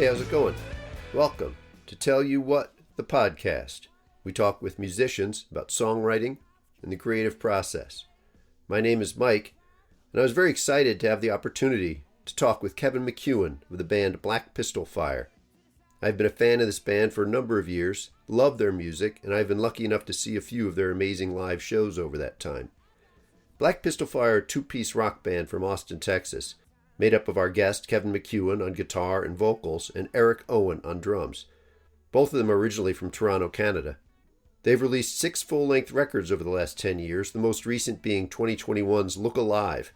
Hey, how's it going? Welcome to Tell You What, the podcast. We talk with musicians about songwriting and the creative process. My name is Mike, and I was very excited to have the opportunity to talk with Kevin McKeown of the band Black Pistol Fire. I've been a fan of this band for a number of years, love their music, and I've been lucky enough to see a few of their amazing live shows over that time. Black Pistol Fire are a two-piece rock band from Austin, Texas, made up of our guest Kevin McKeown on guitar and vocals and Eric Owen on drums. Both of them are originally from Toronto, Canada. They've released 6 full-length records over the last 10 years, the most recent being 2021's Look Alive.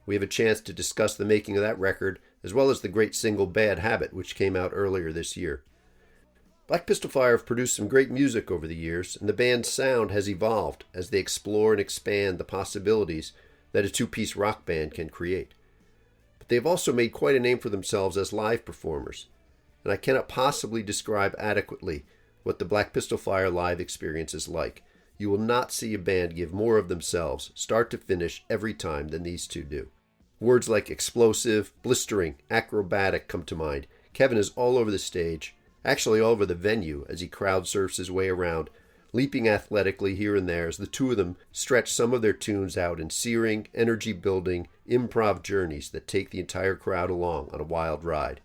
We have a chance to discuss the making of that record, as well as the great single Bad Habit, which came out earlier this year. Black Pistol Fire have produced some great music over the years, and the band's sound has evolved as they explore and expand the possibilities that a two-piece rock band can create. But they've also made quite a name for themselves as live performers, and I cannot possibly describe adequately what the Black Pistol Fire live experience is like. You will not see a band give more of themselves, start to finish, every time than these two do. Words like explosive, blistering, acrobatic come to mind. Kevin is all over the stage, actually all over the venue, as he crowd surfs his way around, leaping athletically here and there as the two of them stretch some of their tunes out in searing, energy-building, improv journeys that take the entire crowd along on a wild ride.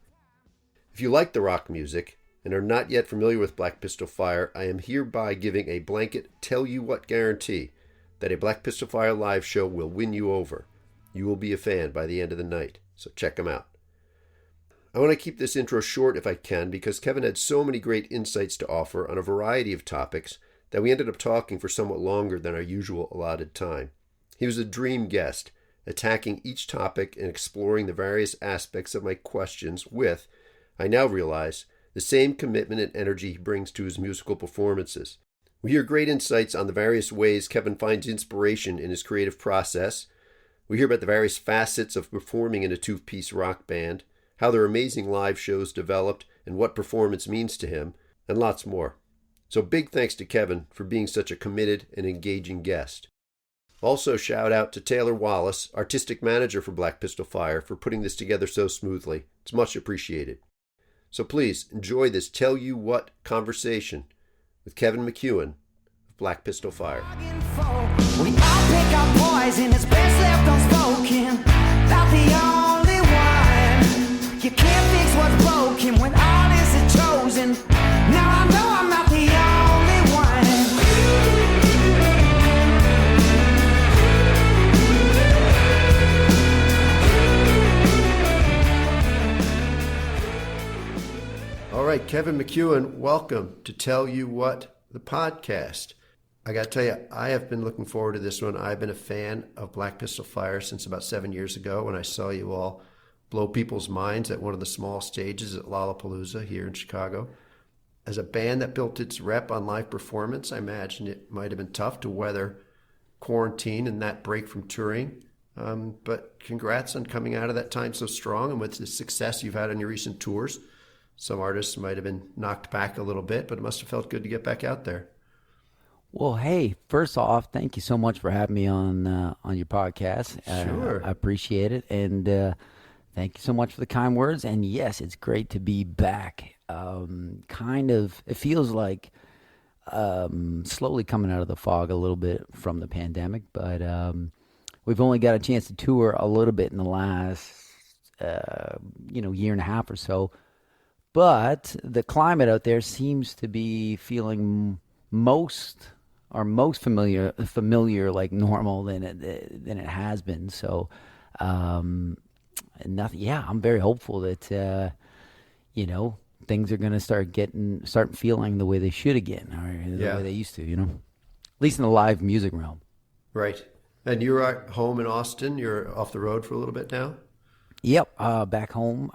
If you like the rock music and are not yet familiar with Black Pistol Fire, I am hereby giving a blanket tell you what guarantee that a Black Pistol Fire live show will win you over. You will be a fan by the end of the night, so check them out. I want to keep this intro short if I can because Kevin had so many great insights to offer on a variety of topics that we ended up talking for somewhat longer than our usual allotted time. He was a dream guest, attacking each topic and exploring the various aspects of my questions with, I now realize, the same commitment and energy he brings to his musical performances. We hear great insights on the various ways Kevin finds inspiration in his creative process. We hear about the various facets of performing in a two-piece rock band, how their amazing live shows developed, and what performance means to him, and lots more. So big thanks to Kevin for being such a committed and engaging guest. Also shout out to Taylor Wallace, artistic manager for Black Pistol Fire, for putting this together so smoothly. It's much appreciated. So please enjoy this Tell You What conversation with Kevin McKeown of Black Pistol Fire. We all pick our poison, it's best left unspoken. Not the only one. You can't fix what's broken when all is chosen. Now I know I'm not the only one. All right, Kevin McKeown, welcome to Tell You What, the podcast. I got to tell you, I have been looking forward to this one. I've been a fan of Black Pistol Fire since about 7 years ago when I saw you all blow people's minds at one of the small stages at Lollapalooza here in Chicago. As a band that built its rep on live performance, I imagine it might have been tough to weather quarantine and that break from touring. But congrats on coming out of that time so strong and with the success you've had on your recent tours. Some artists might have been knocked back a little bit, but it must have felt good to get back out there. Well, hey, first off, thank you so much for having me on your podcast. Sure. I appreciate it. And thank you so much for the kind words. And yes, it's great to be back. It feels like slowly coming out of the fog a little bit from the pandemic. But we've only got a chance to tour a little bit in the last, year and a half or so. But the climate out there seems to be feeling most familiar like normal than it has been. So nothing. Yeah, I'm very hopeful that things are going to start feeling the way they should again, or the way they used to. At least in the live music realm. Right. And you're at home in Austin. You're off the road for a little bit now. Yep. Back home.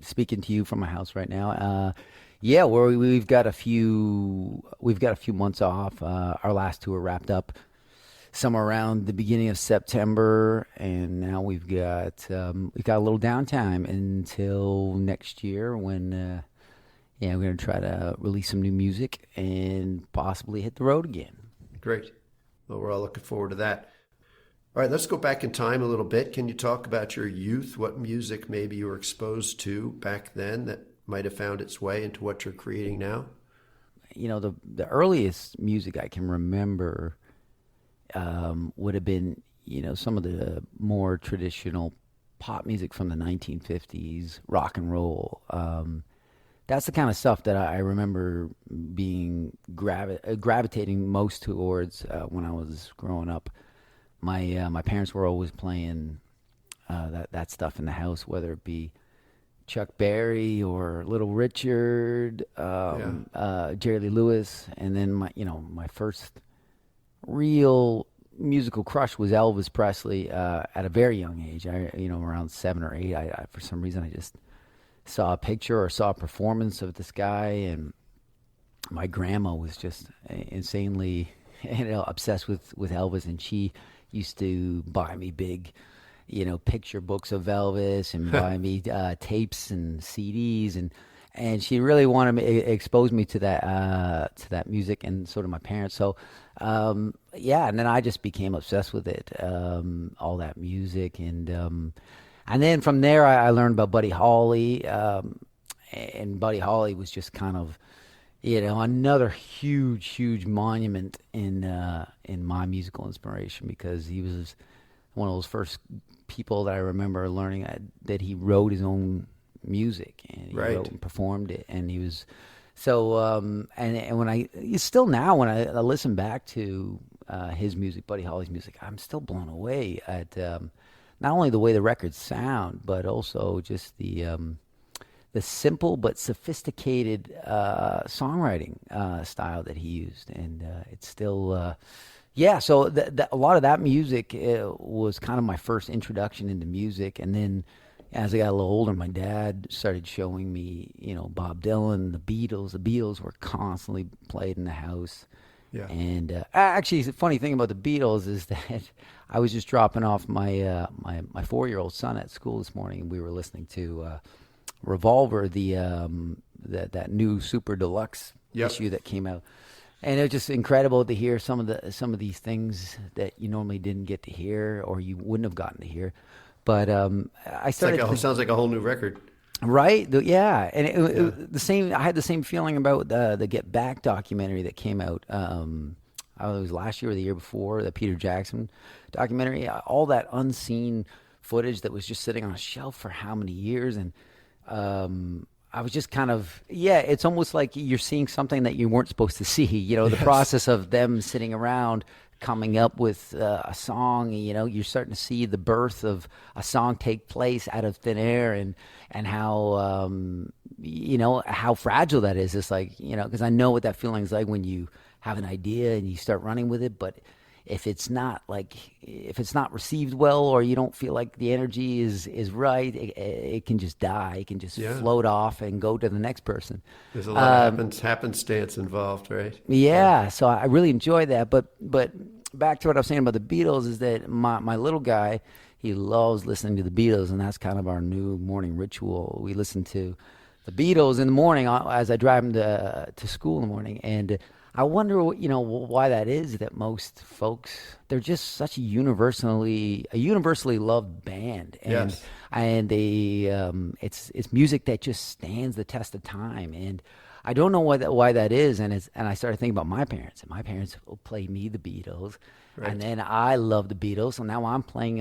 Speaking to you from my house right now. Yeah, we've got a few months off. Our last tour wrapped up somewhere around the beginning of September, and now we've got a little downtime until next year when we're going to try to release some new music and possibly hit the road again. Great. Well, we're all looking forward to that. All right, let's go back in time a little bit. Can you talk about your youth? What music maybe you were exposed to back then that might have found its way into what you're creating now? The earliest music I can remember would have been, some of the more traditional pop music from the 1950s, rock and roll. That's the kind of stuff that I remember being gravitating most towards when I was growing up. My parents were always playing that stuff in the house, whether it be Chuck Berry or Little Richard, Jerry Lee Lewis, and then my first real musical crush was Elvis Presley at a very young age. Around 7 or 8. I for some reason I just saw a picture or saw a performance of this guy, and my grandma was just insanely obsessed with Elvis, and she used to buy me big picture books of Elvis and buy me tapes and CDs, and she really wanted me expose me to that music, and so did my parents. So and then I just became obsessed with it, all that music, and then from there I learned about Buddy Holly, and Buddy Holly was just kind of another huge monument in my musical inspiration, because he was one of those first people that I remember learning that he wrote his own music, and he wrote and performed it, and he was so and when I listen back to his music, Buddy Holly's music, I'm still blown away at not only the way the records sound, but also just the simple but sophisticated songwriting style that he used, and it's still. So a lot of that music was kind of my first introduction into music, and then as I got a little older, my dad started showing me, Bob Dylan, the Beatles. The Beatles were constantly played in the house. Yeah. And actually, the funny thing about the Beatles is that I was just dropping off my 4-year-old son at school this morning, and we were listening to Revolver, that new Super Deluxe issue that came out. And it was just incredible to hear some of these things that you normally didn't get to hear, or you wouldn't have gotten to hear. But I started. Sounds like a whole new record, right? Yeah, and it, the same. I had the same feeling about the Get Back documentary that came out. It was last year or the year before, the Peter Jackson documentary. All that unseen footage that was just sitting on a shelf for how many years, and I was just kind of, it's almost like you're seeing something that you weren't supposed to see, the process of them sitting around coming up with a song, you're starting to see the birth of a song take place out of thin air, and how, how fragile that is. It's like, because I know what that feeling is like when you have an idea and you start running with it, but if it's not received well, or you don't feel like the energy is right, it can just die. It can just float off and go to the next person. There's a lot of happenstance involved, right? Yeah, so I really enjoy that. But back to what I was saying about the Beatles is that my little guy, he loves listening to the Beatles, and that's kind of our new morning ritual. We listen to the Beatles in the morning as I drive him to school in the morning, and I wonder, why that is, that most folks, they're just such a universally loved band. And, and they, it's music that just stands the test of time. And I don't know why that is. And I started thinking about my parents, and my parents will play me the Beatles. Right. And then I love the Beatles. So now I'm playing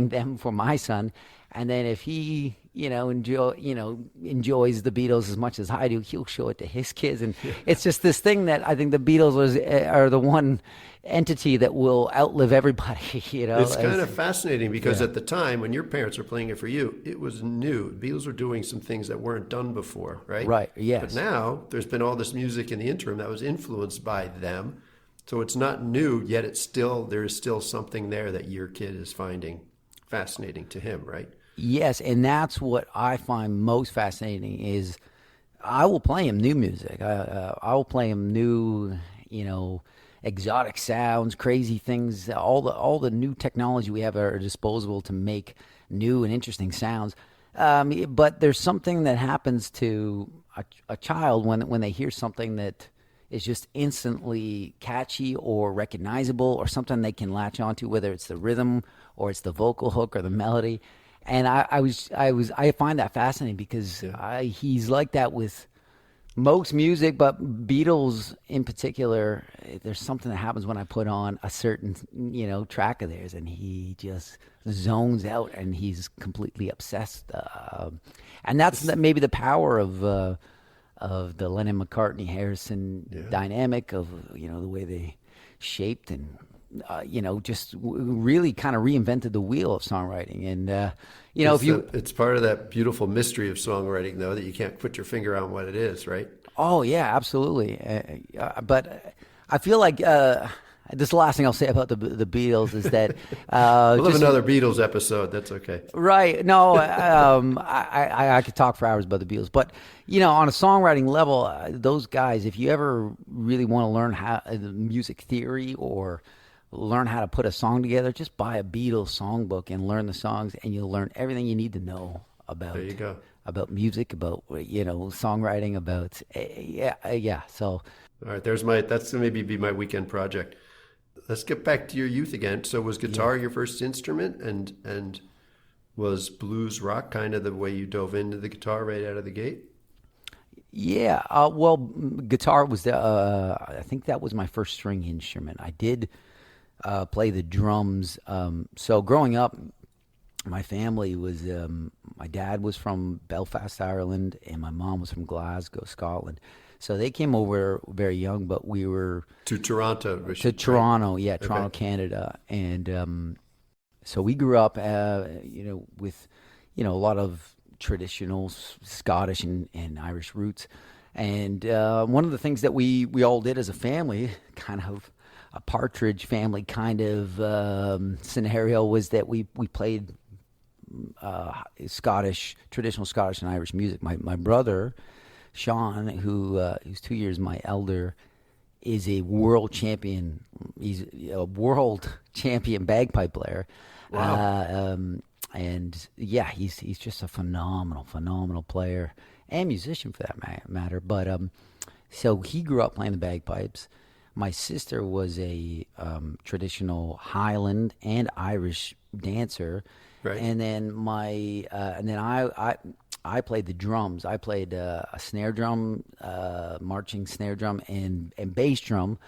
them for my son. And then if he, enjoys the Beatles as much as I do, he'll show it to his kids. And it's just this thing that I think the Beatles are the one entity that will outlive everybody. It's kind of fascinating because at the time when your parents were playing it for you, it was new. The Beatles were doing some things that weren't done before, right? Right, yes. But now there's been all this music in the interim that was influenced by them. So it's not new, yet there is still something there that your kid is finding fascinating to him, right? Yes, and that's what I find most fascinating is I will play him new music. I will play him new, exotic sounds, crazy things, all the new technology we have at our disposal to make new and interesting sounds. But there's something that happens to a child when they hear something that is just instantly catchy or recognizable or something they can latch onto, whether it's the rhythm or it's the vocal hook or the melody. And I find that fascinating because he's like that with most music, but Beatles in particular. There's something that happens when I put on a certain track of theirs, and he just zones out, and he's completely obsessed. And that's maybe the power of the Lennon McCartney Harrison dynamic of the way they shaped and just really kind of reinvented the wheel of songwriting. And it's part of that beautiful mystery of songwriting, though, that you can't put your finger on what it is, right? Oh yeah, absolutely. But I feel like this is the last thing I'll say about the Beatles is that we'll have another Beatles episode. That's okay. Right? No, I could talk for hours about the Beatles, but on a songwriting level, those guys. If you ever really want to learn how music theory or learn how to put a song together, just buy a Beatles songbook and learn the songs, and you'll learn everything you need to know about. There you go. About music, about songwriting, about So, all right, that's gonna maybe be my weekend project. Let's get back to your youth again. So, was guitar your first instrument, and was blues rock kind of the way you dove into the guitar right out of the gate? Yeah, well, guitar was I think that was my first string instrument. I did play the drums. So growing up, my family was, my dad was from Belfast, Ireland, and my mom was from Glasgow, Scotland. So they came over very young, but we were... To Toronto. Toronto, yeah, Toronto, Canada. And so we grew up, with, a lot of traditional Scottish and Irish roots. And one of the things that we all did as a family, kind of a Partridge Family kind of scenario, was that we played traditional Scottish and Irish music. My brother, Sean, who's 2 years my elder, is a world champion. He's a world champion bagpipe player. Wow. And yeah, he's just a phenomenal player and musician for that matter. But so he grew up playing the bagpipes. My sister was a traditional Highland and Irish dancer, right. And then I played the drums. I played a snare drum, marching snare drum, and bass drum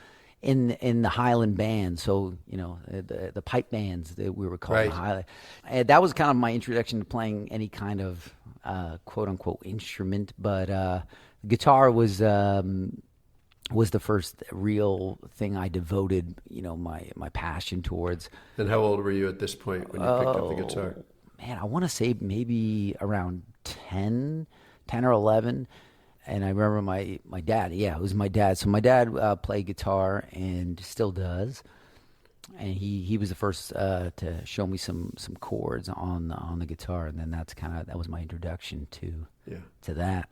in the Highland band. So the pipe bands that we were called, right. Highland. And that was kind of my introduction to playing any kind of quote unquote instrument. But guitar was the first real thing I devoted, my passion towards. And how old were you at this point when you picked up the guitar? Man, I want to say maybe around 10 or 11. And I remember my dad. Yeah, it was my dad. So my dad played guitar and still does. And he was the first to show me some chords on the guitar. And then that was my introduction to that.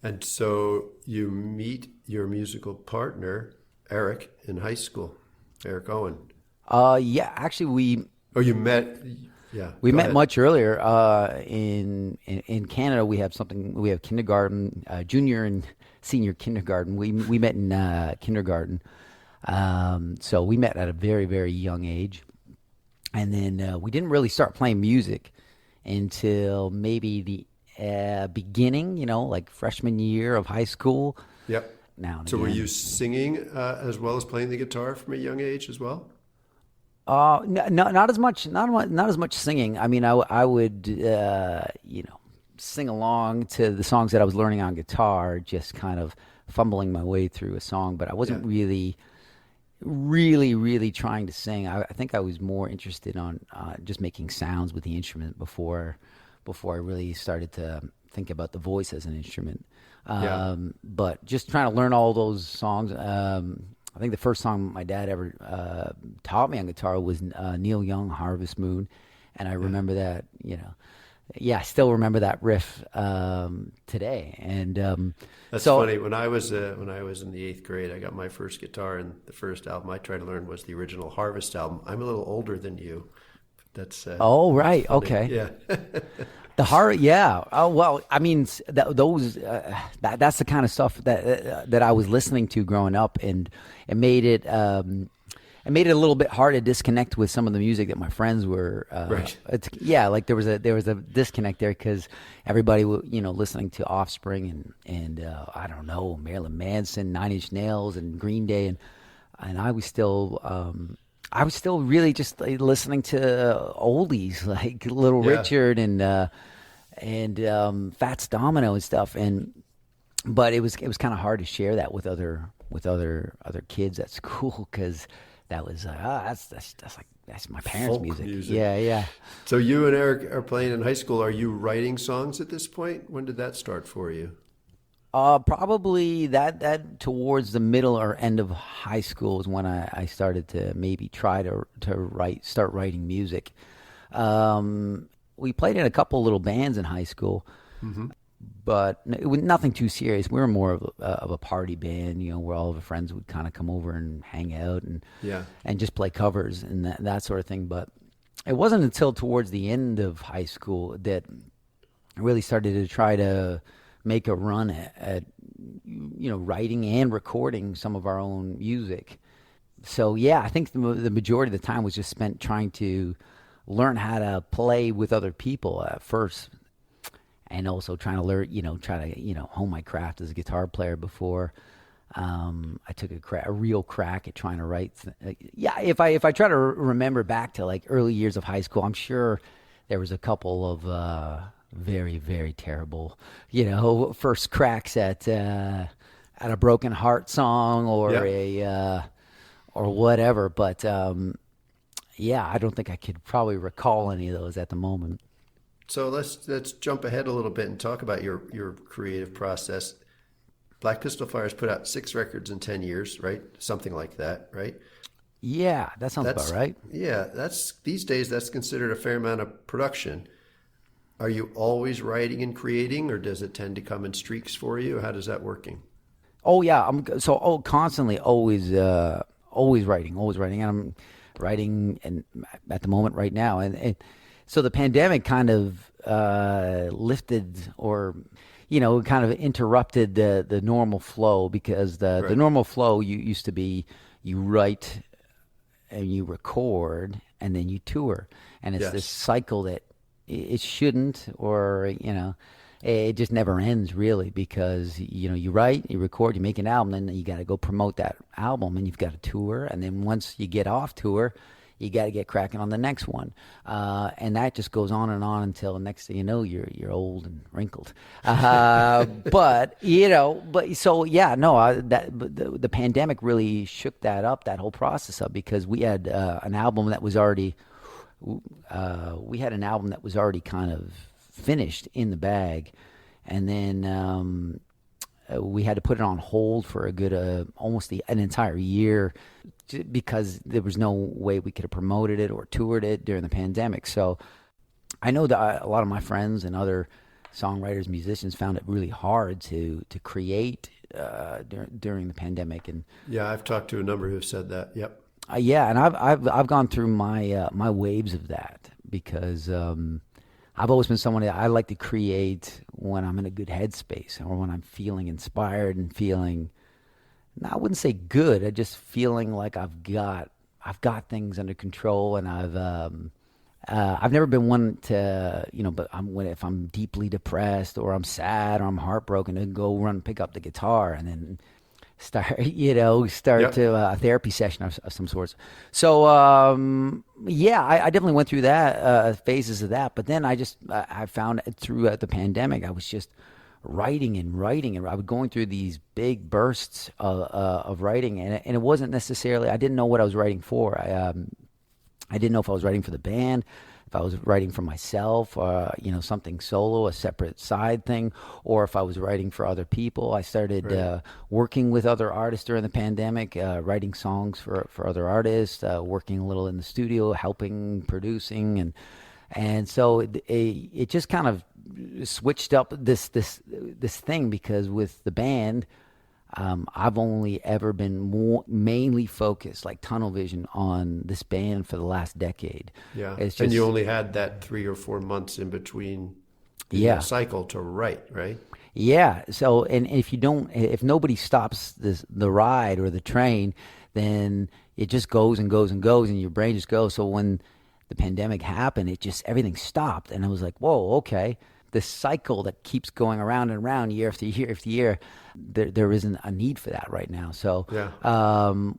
And so you meet your musical partner, Eric, in high school, Eric Owen. Yeah, actually you met. Yeah, we met much earlier. In Canada, we have kindergarten, junior and senior kindergarten. We met in kindergarten, so we met at a very, very young age, and then we didn't really start playing music until maybe the beginning, like freshman year of high school. Yep. So were you singing as well as playing the guitar from a young age as well? No, not as much. Not as much singing. I mean, I would sing along to the songs that I was learning on guitar, just kind of fumbling my way through a song. But I wasn't really trying to sing. I think I was more interested on just making sounds with the instrument before I really started to think about the voice as an instrument. But just trying to learn all those songs. I think the first song my dad ever taught me on guitar was Neil Young, Harvest Moon. And I remember that, I still remember that riff today. And that's funny. When I was in the 8th grade, I got my first guitar, and the first album I tried to learn was the original Harvest album. I'm a little older than you. That's oh, right. funny. Okay. Yeah. The horror, yeah. Oh well, I mean, that's the kind of stuff that I was listening to growing up, and it made it a little bit hard to disconnect with some of the music that my friends were. Right. Like there was a disconnect there because everybody listening to Offspring and I don't know, Marilyn Manson, Nine Inch Nails, and Green Day, and I was still really just listening to oldies like Little Richard and Fats Domino and stuff, but it was kind of hard to share that with other kids at school because that was that's my parents' Folk music. Yeah. So you and Eric are playing in high school. Are you writing songs at this point? When did that start for you? Probably that towards the middle or end of high school is when I started to maybe try to start writing music. We played in a couple little bands in high school, but it was nothing too serious. We were more of a party band, where all of the friends would kind of come over and hang out and just play covers and that sort of thing. But it wasn't until towards the end of high school that I really started to try to make a run at writing and recording some of our own music. So yeah, I think the majority of the time was just spent trying to learn how to play with other people at first, and also trying to learn, hone my craft as a guitar player before I took a real crack at trying to write. If I try to remember back to like early years of high school, I'm sure there was a couple of very, very terrible, first cracks at a Broken Heart song or or whatever. But I don't think I could probably recall any of those at the moment. So let's jump ahead a little bit and talk about your creative process. Black Pistol Fire's put out 6 records in 10 years, right? Something like that, right? Yeah, that sounds about right. Yeah, these days that's considered a fair amount of production. Are you always writing and creating, or does it tend to come in streaks for you? How does that working? Oh yeah, constantly always writing, and I'm writing and at the moment right now, and so the pandemic kind of lifted or kind of interrupted the normal flow, because the normal flow used to be you write and you record and then you tour, and it's this cycle that it shouldn't, or it just never ends really, because you write, you record, you make an album, and then you got to go promote that album, and you've got to tour, and then once you get off tour, you got to get cracking on the next one, and that just goes on until the next thing you know, you're old and wrinkled. But the pandemic really shook that whole process up, because we had an album that was already kind of finished in the bag, and then we had to put it on hold for a good almost an entire year, because there was no way we could have promoted it or toured it during the pandemic. So I know that a lot of my friends and other songwriters, musicians found it really hard to create during the pandemic. And I've talked to a number who have said that. Yep. And I've gone through my waves of that, because I've always been someone that I like to create when I'm in a good headspace, or when I'm feeling inspired and feeling, I wouldn't say good, I just feeling like I've got things under control, and I've never been one to but if I'm deeply depressed or I'm sad or I'm heartbroken, to go run pick up the guitar and then start to a therapy session of some sorts. So I definitely went through that phases of that, but then I found through the pandemic I was just writing, and I was going through these big bursts of writing, and it wasn't necessarily, I didn't know what I was writing for. I didn't know if I was writing for the band, if I was writing for myself, something solo, a separate side thing, or if I was writing for other people. I started working with other artists during the pandemic, writing songs for other artists, working a little in the studio, helping, producing, and so it just kind of switched up this thing, because with the band, I've only ever been mainly focused, like tunnel vision, on this band for the last decade. Yeah, it's just, and you only had that 3 or 4 months in between Yeah. cycle to write, right? Yeah. So, and if nobody stops the ride or the train, then it just goes and goes and goes, and your brain just goes. So when the pandemic happened, everything stopped, and I was like, whoa, okay. This cycle that keeps going around and around year after year after year, there isn't a need for that right now. So, Yeah.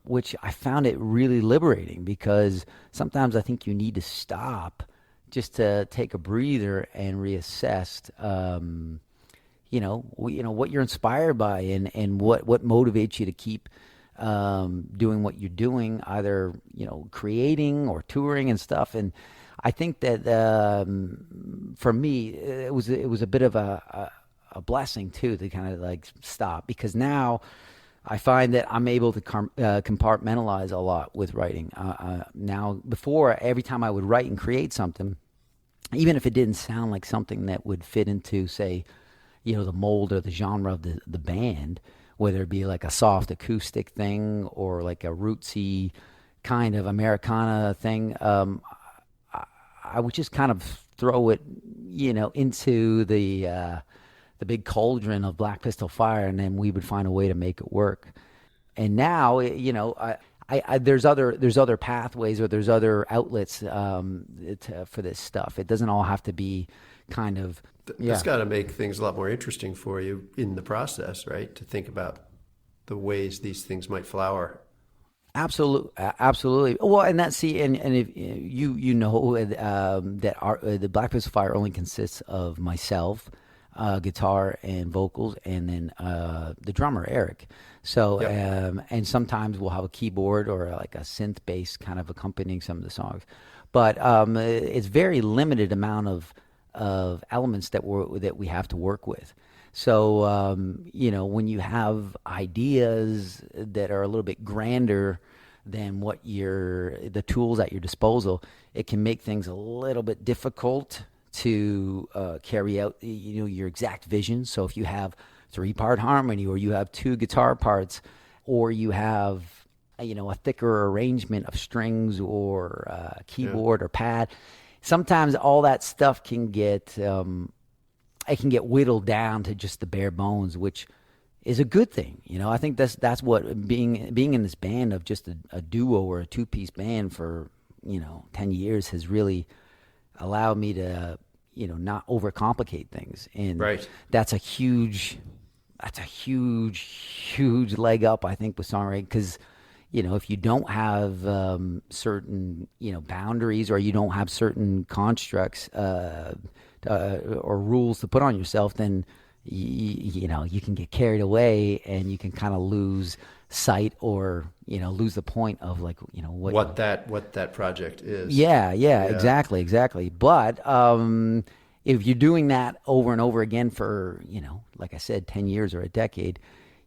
which I found it really liberating, because sometimes I think you need to stop just to take a breather and reassess. What you're inspired by, and what motivates you to keep doing what you're doing, either creating or touring and stuff. And I think that for me, it was a bit of a blessing too, to kind of like stop, because now I find that I'm able to compartmentalize a lot with writing. Now, before, every time I would write and create something, even if it didn't sound like something that would fit into, say, the mold or the genre of the band, whether it be like a soft acoustic thing or like a rootsy kind of Americana thing, I would just kind of throw it, into the big cauldron of Black Pistol Fire, and then we would find a way to make it work. And now, there's other pathways, or there's other outlets for this stuff. It doesn't all have to be kind of. That's got to make things a lot more interesting for you in the process, right? To think about the ways these things might flower. Absolutely. Well, and that's and if that the Black Pistol Fire only consists of myself, guitar and vocals, and then the drummer Eric. So and sometimes we'll have a keyboard or like a synth bass kind of accompanying some of the songs, but it's very limited amount of elements that we have to work with. So when you have ideas that are a little bit grander than what the tools at your disposal, it can make things a little bit difficult to carry out your exact vision. So if you have 3-part harmony, or you have 2 guitar parts, or you have a thicker arrangement of strings or keyboard or pad, sometimes all that stuff can get whittled down to just the bare bones, which is a good thing. I think that's what being in this band of just a duo or a 2-piece band for 10 years has really allowed me to not overcomplicate things. And right. That's a huge leg up, I think, with songwriting, because if you don't have certain boundaries, or you don't have certain constructs or rules to put on yourself, then you can get carried away, and you can kind of lose sight, or lose the point of what that project is. Yeah, exactly. But if you're doing that over and over again for like I said, 10 years or a decade,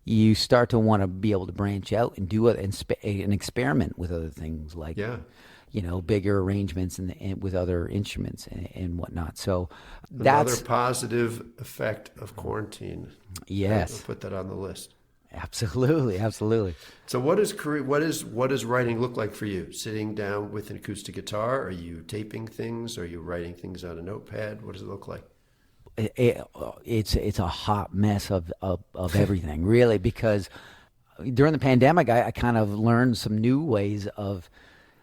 you start to want to be able to branch out and do it and experiment with other things, like bigger arrangements and with other instruments and whatnot. So another positive effect of quarantine. Yes, I'll put that on the list. Absolutely. So what does writing look like for you? Sitting down with an acoustic guitar? Are you taping things? Are you writing things on a notepad? What does it look like? It's a hot mess of everything, really, because during the pandemic, I kind of learned some new ways of.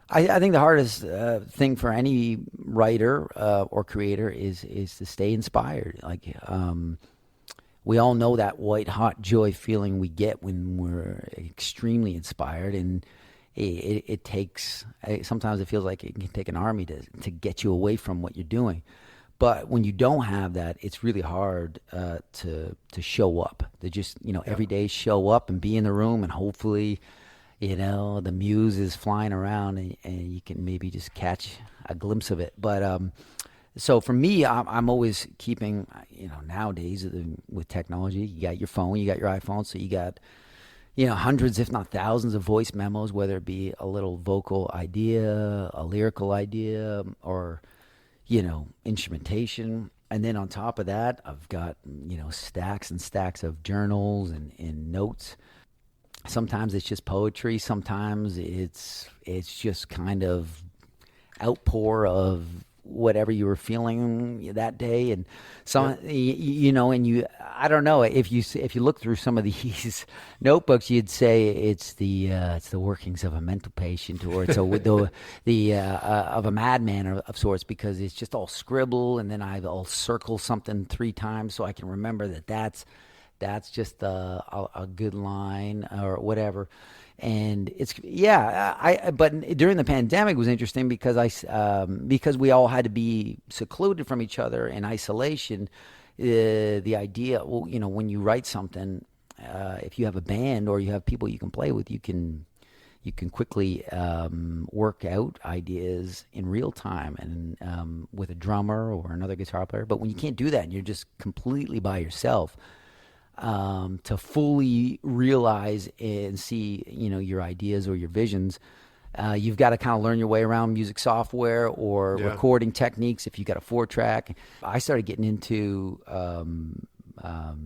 I think the hardest thing for any writer or creator is to stay inspired. Like we all know that white hot joy feeling we get when we're extremely inspired, and it takes. Sometimes it feels like it can take an army to get you away from what you're doing. But when you don't have that, it's really hard to show up. To just every day show up and be in the room, and hopefully, the muse is flying around, and you can maybe just catch a glimpse of it. But so for me, I'm always keeping. Nowadays with technology, you got your phone, you got your iPhone, so you got hundreds, if not thousands, of voice memos, whether it be a little vocal idea, a lyrical idea, or instrumentation. And then on top of that, I've got, stacks and stacks of journals and notes. Sometimes it's just poetry. Sometimes it's just kind of outpour of whatever you were feeling that day. And some, you know, and you, I don't know, if you look through some of these notebooks, you'd say it's the workings of a mental patient, or it's of a madman of sorts, because it's just all scribble, and then I'll circle something 3 times so I can remember that's just a good line or whatever. And it's but during the pandemic it was interesting because because we all had to be secluded from each other in isolation. The idea, well, you know, when you write something, if you have a band or you have people you can play with, you can quickly work out ideas in real time and with a drummer or another guitar player. But when you can't do that and you're just completely by yourself, to fully realize and see, you know, your ideas or your visions, you've got to kind of learn your way around music software or recording techniques. If you got a 4-track, I started getting into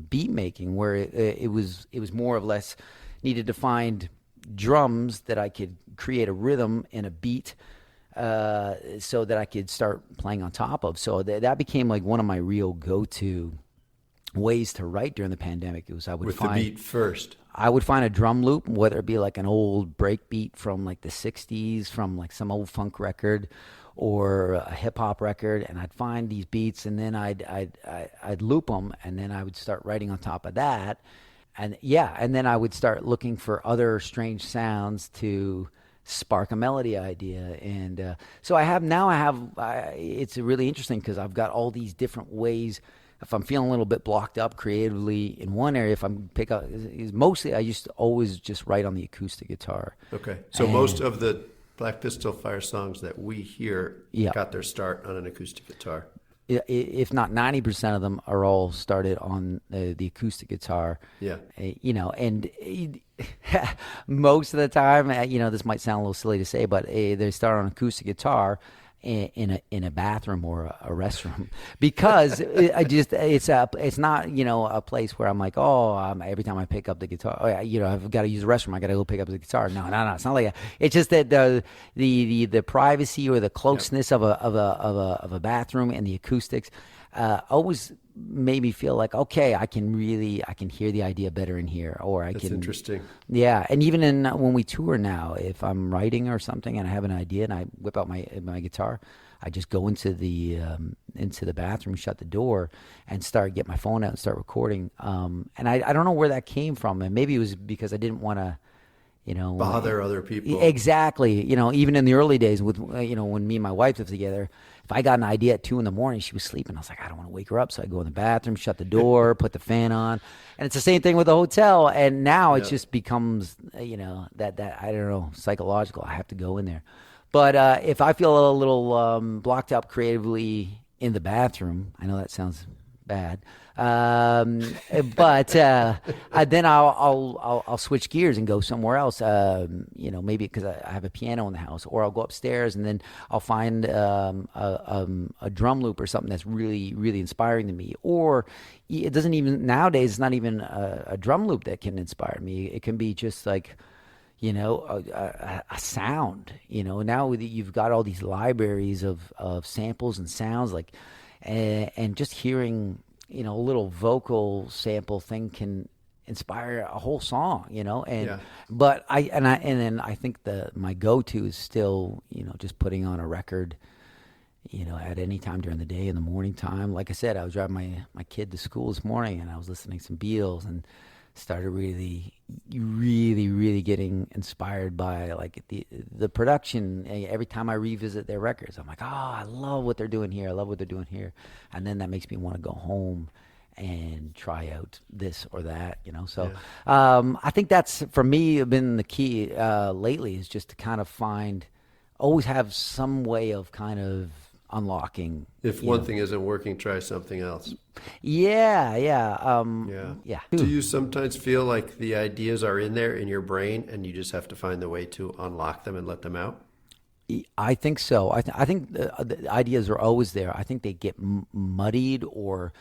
beat making, where it was more or less needed to find drums that I could create a rhythm and a beat, so that I could start playing on top of. So that became like one of my real go-to ways to write during the pandemic. It was the beat first. I would find a drum loop, whether it be like an old break beat from like the 60s, from like some old funk record or a hip hop record, and I'd find these beats, and then I'd loop them, and then I would start writing on top of that. And then I would start looking for other strange sounds to spark a melody idea. And so it's really interesting because I've got all these different ways. If I'm feeling a little bit blocked up creatively in one area, if I'm mostly I used to always just write on the acoustic guitar. Okay. So most of the Black Pistol Fire songs that we hear got their start on an acoustic guitar. If not 90% of them are all started on the acoustic guitar. Yeah. You know, and most of the time, you know, this might sound a little silly to say, but they start on acoustic guitar in a bathroom or a restroom, because it's not, you know, a place where I'm like, every time I pick up the guitar, you know, I've got to use the restroom, I got to go pick up the guitar. No, it's not like that. It's just that the privacy or the closeness of a bathroom and the acoustics always made me feel like, okay, I can hear the idea better in here, or That's interesting. Yeah, and even when we tour now, if I'm writing or something and I have an idea and I whip out my guitar, I just go into the bathroom, shut the door, and get my phone out and start recording. And I don't know where that came from, and maybe it was because I didn't want to, you know, bother other people. Exactly. You know, even in the early days with, you know, when me and my wife lived together, if I got an idea at 2 a.m, she was sleeping. I was like, I don't want to wake her up. So I go in the bathroom, shut the door, put the fan on. And it's the same thing with the hotel. And now it just becomes, you know, that I don't know, psychological. I have to go in there. But if I feel a little blocked up creatively in the bathroom, I know that sounds bad, but then I'll switch gears and go somewhere else. You know, maybe because I have a piano in the house, or I'll go upstairs and then I'll find a drum loop or something that's really, really inspiring to me. Or it doesn't even, nowadays it's not even a drum loop that can inspire me. It can be just like, you know, a sound. You know, now you've got all these libraries of samples and sounds, like. And just hearing, you know, a little vocal sample thing can inspire a whole song, you know. And but then I think my go-to is still, you know, just putting on a record, you know, at any time during the day, in the morning time. Like I said, I was driving my kid to school this morning, and I was listening to some Beatles, and started really, really, really getting inspired by like the production. Every time I revisit their records, I'm like, I love what they're doing here. I love what they're doing here. And then that makes me want to go home and try out this or that, you know. So I think that's, for me, been the key lately, is just to kind of always have some way of kind of unlocking. If one thing isn't working, try something else. Yeah. Do you sometimes feel like the ideas are in there in your brain and you just have to find the way to unlock them and let them out? I think so. I think the ideas are always there. I think they get muddied or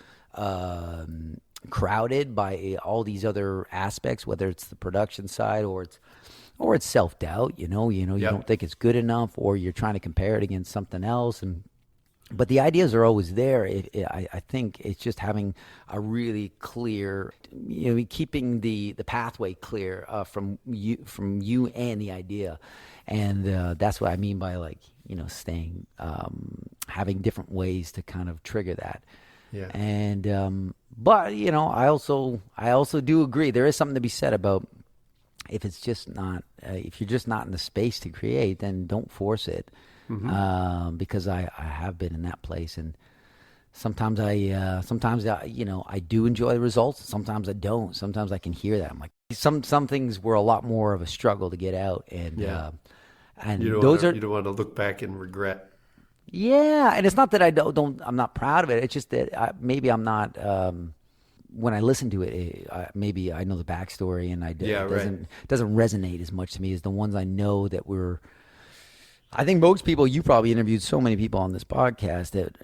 crowded by all these other aspects, whether it's the production side or it's self-doubt. You don't think it's good enough, or you're trying to compare it against something else, and But the ideas are always there. I think it's just having a really clear, keeping the pathway clear from you and the idea, and that's what I mean by like staying, having different ways to kind of trigger that. Yeah. And but I also do agree there is something to be said about if it's just not if you're just not in the space to create, then don't force it. Because I have been in that place, and sometimes I do enjoy the results. Sometimes I don't. Sometimes I can hear that. I'm like some things were a lot more of a struggle to get out, and you don't want to look back and regret. Yeah, and it's not that I'm not proud of it. It's just that maybe I'm not. When I listen to it, maybe I know the backstory, and it doesn't resonate as much to me as the ones I know that were. I think most people, you probably interviewed so many people on this podcast that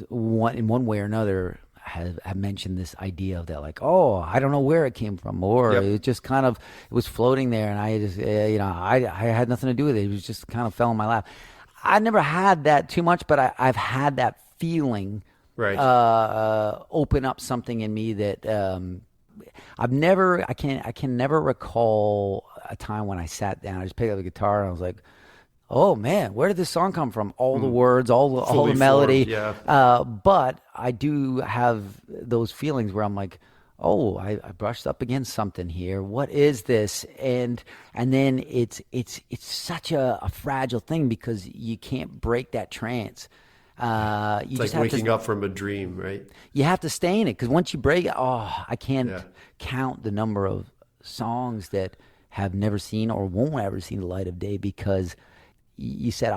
in one way or another have mentioned this idea of that, like, oh, I don't know where it came from, or it just kind of, it was floating there, and I just, I had nothing to do with it. It was just kind of fell in my lap. I never had that too much, but I've had that feeling open up something in me that I can never recall a time when I sat down, I just picked up the guitar, and I was like, oh man, where did this song come from? All the words, all the melody. But I do have those feelings where I'm like, oh, I brushed up against something here. What is this? And then it's such a fragile thing because you can't break that trance. It's like waking up from a dream, right? You have to stay in it, because once you break it, I can't count the number of songs that have never seen or won't ever see the light of day because you said,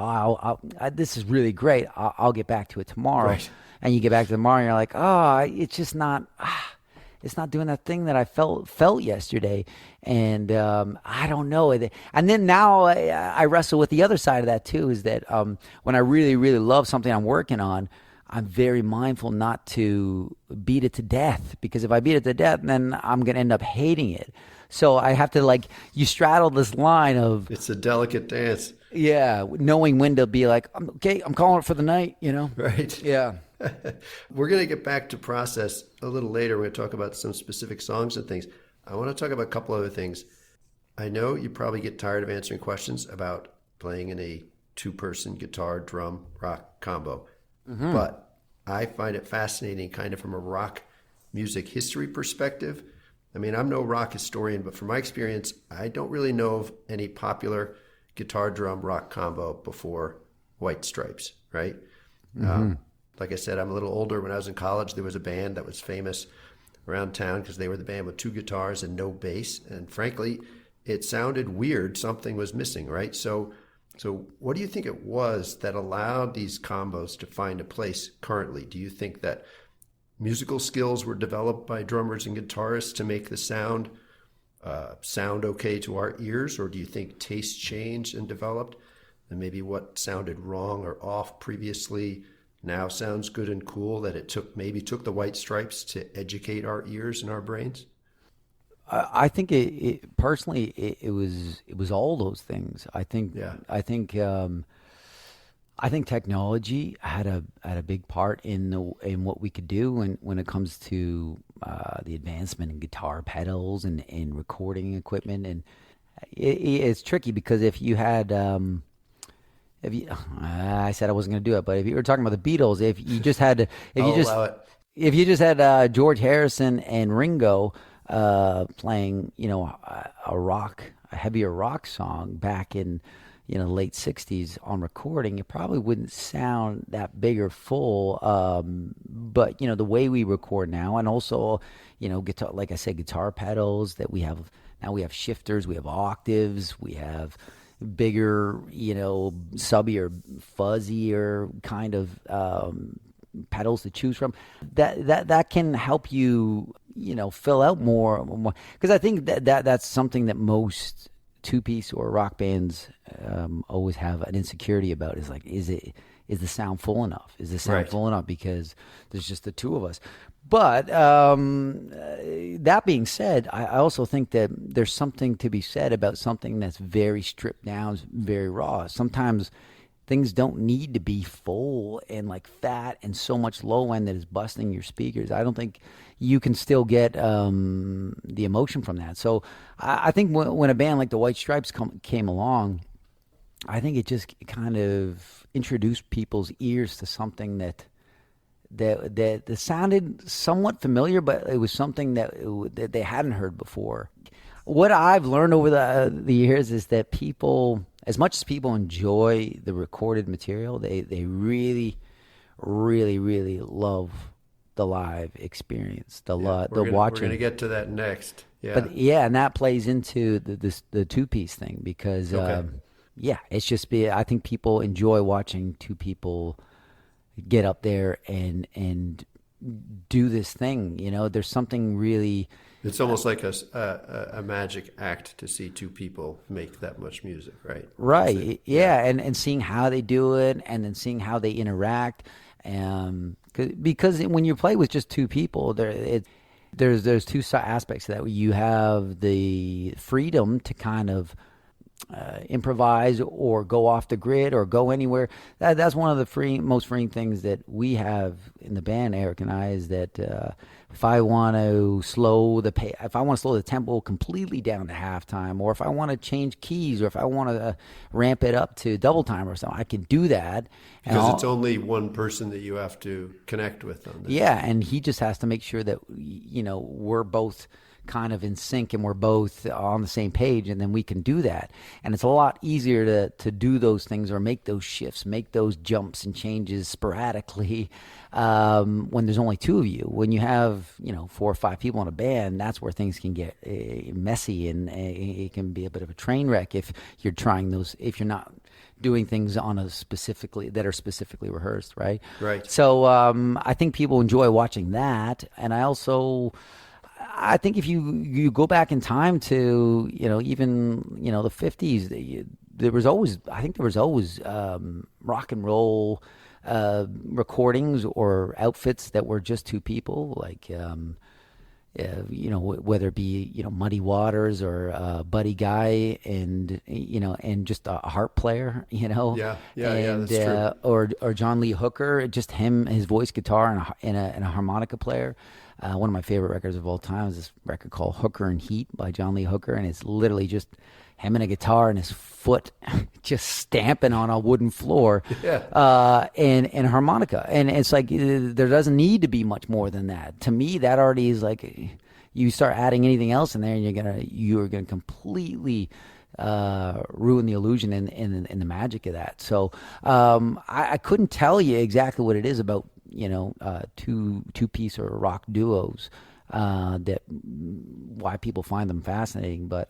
this is really great. I'll get back to it tomorrow. Right. And you get back to tomorrow and you're like, it's just not, it's not doing that thing that I felt yesterday. And I don't know. And then now I wrestle with the other side of that too, is that when I really, really love something I'm working on, I'm very mindful not to beat it to death, because if I beat it to death, then I'm going to end up hating it. So I have to, you straddle this line of... It's a delicate dance. Yeah, knowing when to be like, okay, I'm calling it for the night, Right. Yeah. We're going to get back to process a little later. We're going to talk about some specific songs and things. I want to talk about a couple other things. I know you probably get tired of answering questions about playing in a two-person guitar, drum, rock combo. Mm-hmm. But I find it fascinating kind of from a rock music history perspective. I mean, I'm no rock historian, but from my experience, I don't really know of any popular guitar, drum, rock combo before White Stripes, right? Mm-hmm. Like I said, I'm a little older. When I was in college, there was a band that was famous around town because they were the band with two guitars and no bass. And frankly, it sounded weird. Something was missing, right? So what do you think it was that allowed these combos to find a place currently? Do you think that musical skills were developed by drummers and guitarists to make the sound okay to our ears, or do you think taste changed and developed, and maybe what sounded wrong or off previously now sounds good and cool, that it took the White Stripes to educate our ears and our brains? I think it personally it was all those things. I think technology had a big part in what we could do when it comes to the advancement in guitar pedals and recording equipment. And it's tricky because if you had I said I wasn't going to do it, but if you were talking about the Beatles, if you just had George Harrison and Ringo playing a heavier rock song back in late 60s on recording, it probably wouldn't sound that big or full. But the way we record now, and also guitar, like I said, guitar pedals that we have now, we have shifters, we have octaves, we have bigger, subbier, fuzzier kind of pedals to choose from. That can help you, fill out more. Because I think that's something that most two-piece or rock bands always have an insecurity about, is like, is the sound full enough? Is the sound full enough? Because there's just the two of us. But that being said, I also think that there's something to be said about something that's very stripped down, very raw. Sometimes things don't need to be full and like fat and so much low end that is busting your speakers. I don't think you can still get the emotion from that. So I think when a band like the White Stripes came along, I think it just kind of introduced people's ears to something that sounded somewhat familiar, but it was something that they hadn't heard before. What I've learned over the years is that people, as much as people enjoy the recorded material, they really, really, really love the live experience, the watching. We're going to get to that next. Yeah. But yeah, and that plays into the two-piece thing because, it's just I think people enjoy watching two people get up there and do this thing. You know, there's something really... It's almost like a magic act to see two people make that much music, right? Right, yeah. And seeing how they do it, and then seeing how they interact. Because when you play with just two people, there's two aspects to that. You have the freedom to kind of improvise or go off the grid or go anywhere. That's one of the most freeing things that we have in the band, Eric and I, is that if I want to slow the tempo completely down to halftime, or if I want to change keys, or if I want to ramp it up to double time or something, I can do that. Because it's only one person that you have to connect with on this. Yeah, and he just has to make sure that we're both kind of in sync and we're both on the same page, and then we can do that. And it's a lot easier to do those things or make those shifts, make those jumps and changes sporadically when there's only two of you. When you have 4 or 5 people in a band, that's where things can get messy, and it can be a bit of a train wreck if you're not doing things that are specifically rehearsed, right? Right. So I think people enjoy watching that, and I think if you go back in time to even the 50s, there was always rock and roll recordings or outfits that were just two people, like whether it be Muddy Waters or Buddy Guy and just a harp player, that's true. Or John Lee Hooker, just him, his voice, guitar, and a harmonica player. One of my favorite records of all time is this record called Hooker and Heat by John Lee Hooker, and it's literally just him and a guitar and his foot just stamping on a wooden floor, and harmonica. And it's like there doesn't need to be much more than that. To me, that already is like, you start adding anything else in there, and you're gonna completely ruin the illusion and the magic of that. So I couldn't tell you exactly what it is about two-piece or rock duos why people find them fascinating, but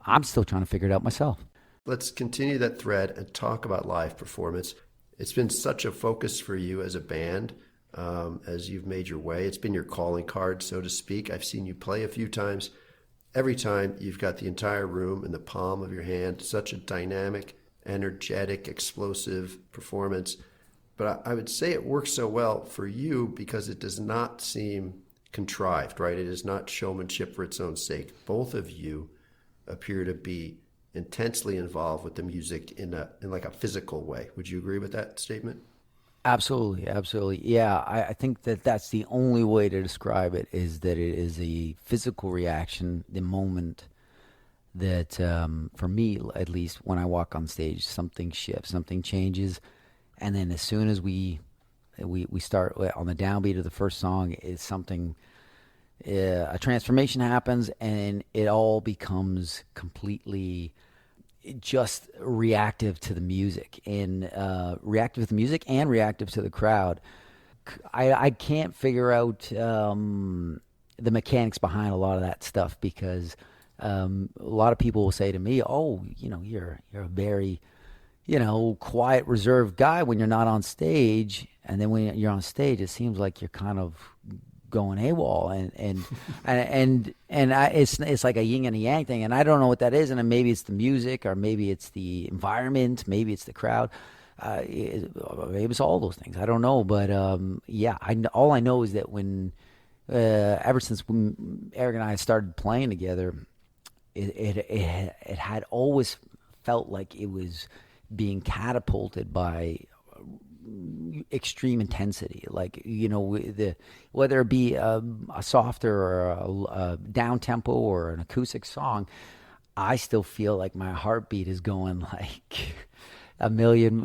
I'm still trying to figure it out myself. Let's continue that thread and talk about live performance. It's been such a focus for you as a band as you've made your way. It's been your calling card, so to speak. I've seen you play a few times. Every time you've got the entire room in the palm of your hand. Such a dynamic, energetic, explosive performance. But I would say it works so well for you because it does not seem contrived, right? It is not showmanship for its own sake. Both of you appear to be intensely involved with the music in like a physical way. Would you agree with that statement? Absolutely. Yeah, I think that's the only way to describe it, is that it is a physical reaction, the moment that, for me at least, when I walk on stage, something shifts, something changes. And then as soon as we start on the downbeat of the first song, it's something, a transformation happens, and it all becomes completely just reactive to the music, and reactive to the music and reactive to the crowd. I can't figure out the mechanics behind a lot of that stuff, because a lot of people will say to me, "Oh, you're a very quiet, reserved guy when you're not on stage, and then when you're on stage, it seems like you're kind of going AWOL," and it's like a yin and a yang thing, and I don't know what that is, and maybe it's the music, or maybe it's the environment, maybe it's the crowd, maybe it's all those things. I don't know, but all I know is that when ever since Eric and I started playing together, it had always felt like it was being catapulted by extreme intensity, like whether it be a softer or a down tempo or an acoustic song, I still feel like my heartbeat is going like a million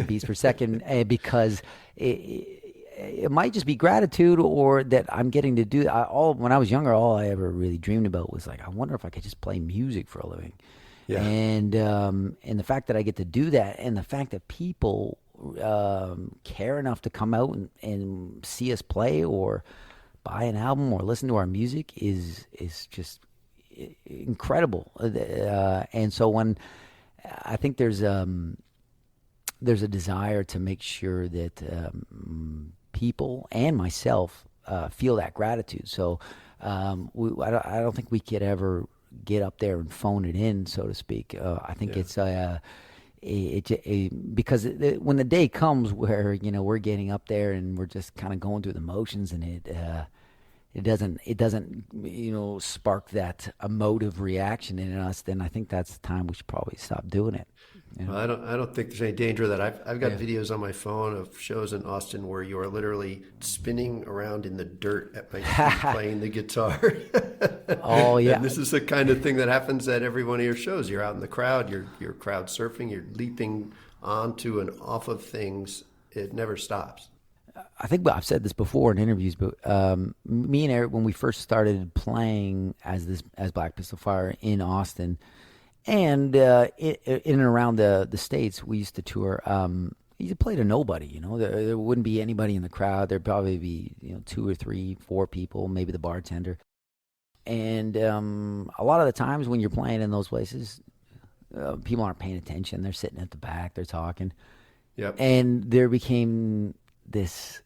beats per second, because it might just be gratitude, or that I'm getting to do. When I was younger, all I ever really dreamed about was like, I wonder if I could just play music for a living. Yeah. And the fact that I get to do that, and the fact that people care enough to come out and see us play or buy an album or listen to our music is just incredible. And so when I think there's a desire to make sure that people and myself feel that gratitude. So I don't think we could ever get up there and phone it in, so to speak. I think it's because when the day comes where we're getting up there and we're just kind of going through the motions, and it doesn't spark that emotive reaction in us, then I think that's the time we should probably stop doing it. Well, I don't think there's any danger of that. I've got videos on my phone of shows in Austin where you are literally spinning around in the dirt at my feet playing the guitar. Oh yeah. And this is the kind of thing that happens at every one of your shows. You're out in the crowd, you're crowd surfing, you're leaping onto and off of things. It never stops. I think I've said this before in interviews, but me and Eric, when we first started playing as Black Pistol Fire in Austin, and in and around the States, we used to tour. We used to play to nobody. There wouldn't be anybody in the crowd. There'd probably be 2 or 3, 4 people, maybe the bartender. And a lot of the times when you're playing in those places, people aren't paying attention. They're sitting at the back. They're talking. Yep. And there became this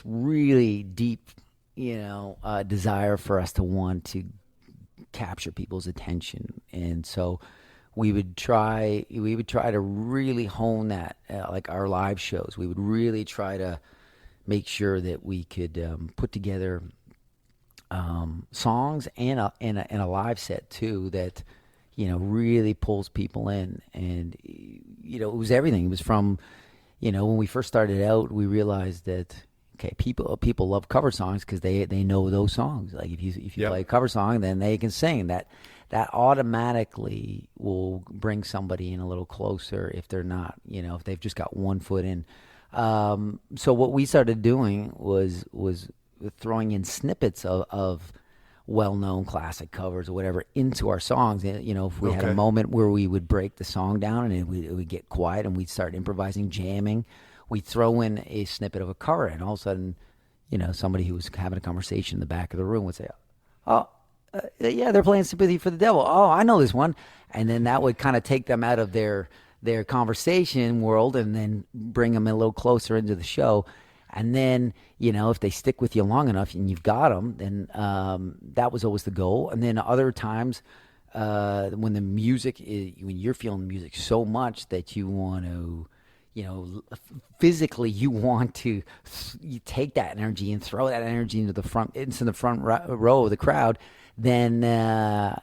really deep, desire for us to want to capture people's attention, and so we would try to really hone that, like our live shows. We would really try to make sure that we could put together songs and a live set too that really pulls people in, and it was everything. It was from when we first started out, we realized that people love cover songs because they know those songs. Like if you play a cover song, then they can sing. That automatically will bring somebody in a little closer if they're not, if they've just got one foot in. So what we started doing was throwing in snippets of well-known classic covers or whatever into our songs. If we had a moment where we would break the song down and it would get quiet and we'd start improvising, jamming, we'd throw in a snippet of a cover, and all of a sudden, somebody who was having a conversation in the back of the room would say, yeah, they're playing Sympathy for the Devil. Oh, I know this one. And then that would kind of take them out of their conversation world and then bring them a little closer into the show. And then, if they stick with you long enough and you've got them, then that was always the goal. And then other times when when you're feeling the music so much that you want to, physically you want to you take that energy and throw that energy into the front row of the crowd, then that's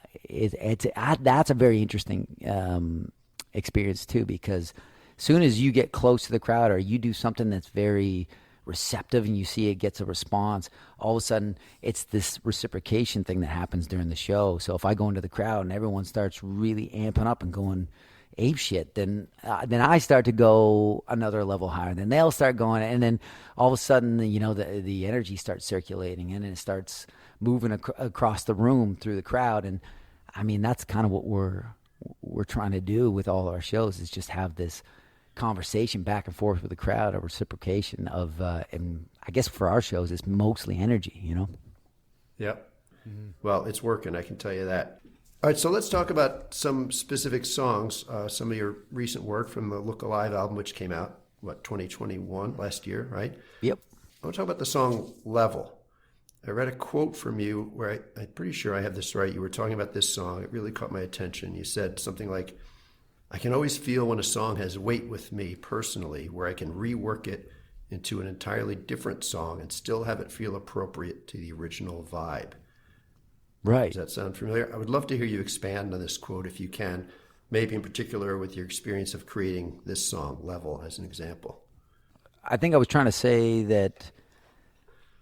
a very interesting experience too, because soon as you get close to the crowd or you do something that's very receptive and you see it gets a response, all of a sudden it's this reciprocation thing that happens during the show. So if I go into the crowd and everyone starts really amping up and going ape shit, then I start to go another level higher. Then they'll start going, and then all of a sudden, the energy starts circulating and it starts moving across the room through the crowd. And I mean, that's kind of what we're trying to do with all our shows, is just have this conversation back and forth with the crowd, a reciprocation of, and I guess for our shows, it's mostly energy, Yep. Mm-hmm. Well, it's working, I can tell you that. All right, so let's talk about some specific songs, some of your recent work from the Look Alive album, which came out, 2021, last year, right? Yep. I want to talk about the song Level. I read a quote from you where I'm pretty sure I have this right. You were talking about this song. It really caught my attention. You said something like, I can always feel when a song has weight with me personally, where I can rework it into an entirely different song and still have it feel appropriate to the original vibe. Right. Does that sound familiar? I would love to hear you expand on this quote if you can. maybe in particular with your experience of creating this song, Level, as an example. I think I was trying to say that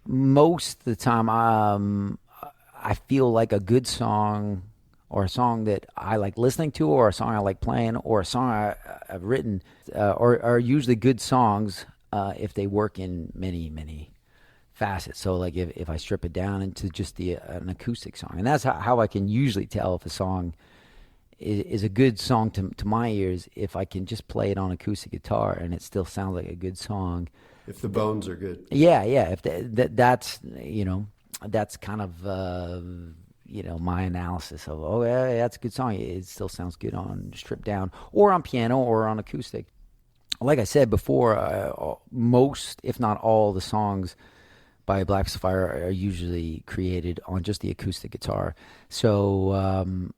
most of the time I feel like a good song or a song that I like listening to or a song I like playing or a song I've written are usually good songs if they work in many, many facets. So like if I strip it down into just an acoustic song. And that's how I can usually tell if a song is a good song to my ears, if I can just play it on acoustic guitar and it still sounds like a good song. If the bones are good. Yeah. If that's, that's kind of, my analysis of, yeah, that's a good song. It still sounds good on stripped down or on piano or on acoustic. Like I said before, most, if not all, the songs by Black Sapphire are usually created on just the acoustic guitar. So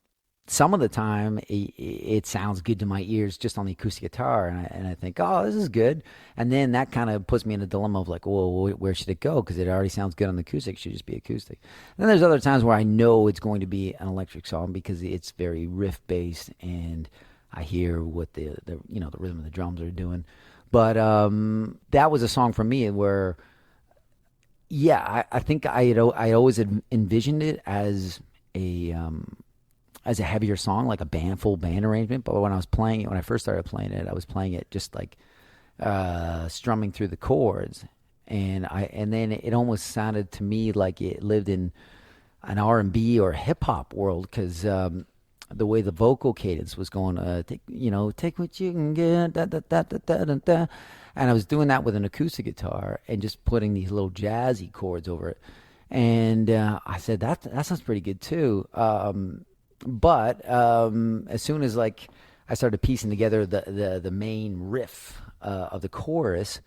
some of the time it sounds good to my ears just on the acoustic guitar, and I think, oh, this is good. And then that kind of puts me in a dilemma of like, well, where should it go? Because it already sounds good on the acoustic. It should just be acoustic. And then there's other times where I know it's going to be an electric song because it's very riff-based, and I hear what the rhythm of the drums are doing. But that was a song for me where, yeah, I think I always envisioned it as a heavier song, like a full band arrangement. But when I first started playing it, I was playing it just like strumming through the chords, and then it almost sounded to me like it lived in an R&B or hip hop world because the way the vocal cadence was going, take what you can get, da da da da da da da. And I was doing that with an acoustic guitar and just putting these little jazzy chords over it. And I said, that sounds pretty good too. But as soon as like I started piecing together the main riff of the chorus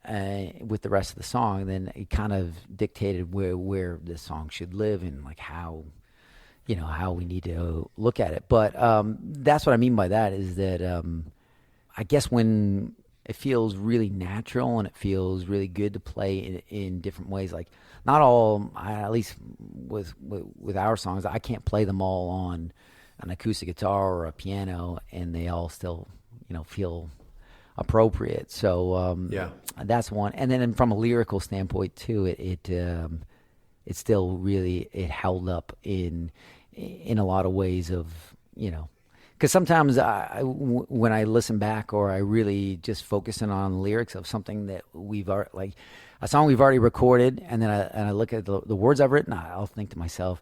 with the rest of the song, then it kind of dictated where the song should live and like how we need to look at it. But that's what I mean by that is that I guess when it feels really natural and it feels really good to play in different ways, like not all, at least with our songs, I can't play them all on an acoustic guitar or a piano and they all still, feel appropriate. So that's one. And then from a lyrical standpoint too, it still really, it held up in a lot of ways of, because sometimes when I listen back or I really just focusing on lyrics of something that like a song we've already recorded, and then I look at the words I've written, I'll think to myself,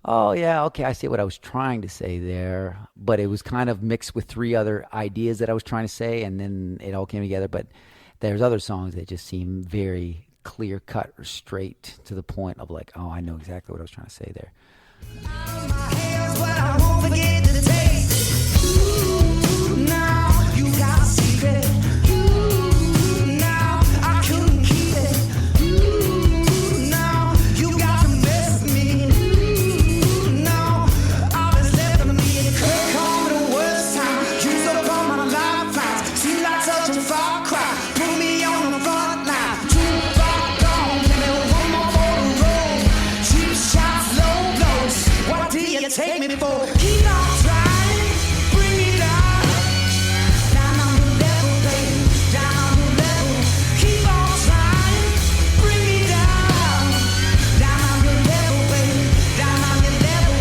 oh yeah, okay, I see what I was trying to say there, but it was kind of mixed with three other ideas that I was trying to say, and then it all came together. But there's other songs that just seem very clear cut or straight to the point of like, oh, I know exactly what I was trying to say there. Take me for keep on trying, bring me down, down on the level, baby, down on the level. Keep on trying, bring me down, down on your level, baby, down on your level.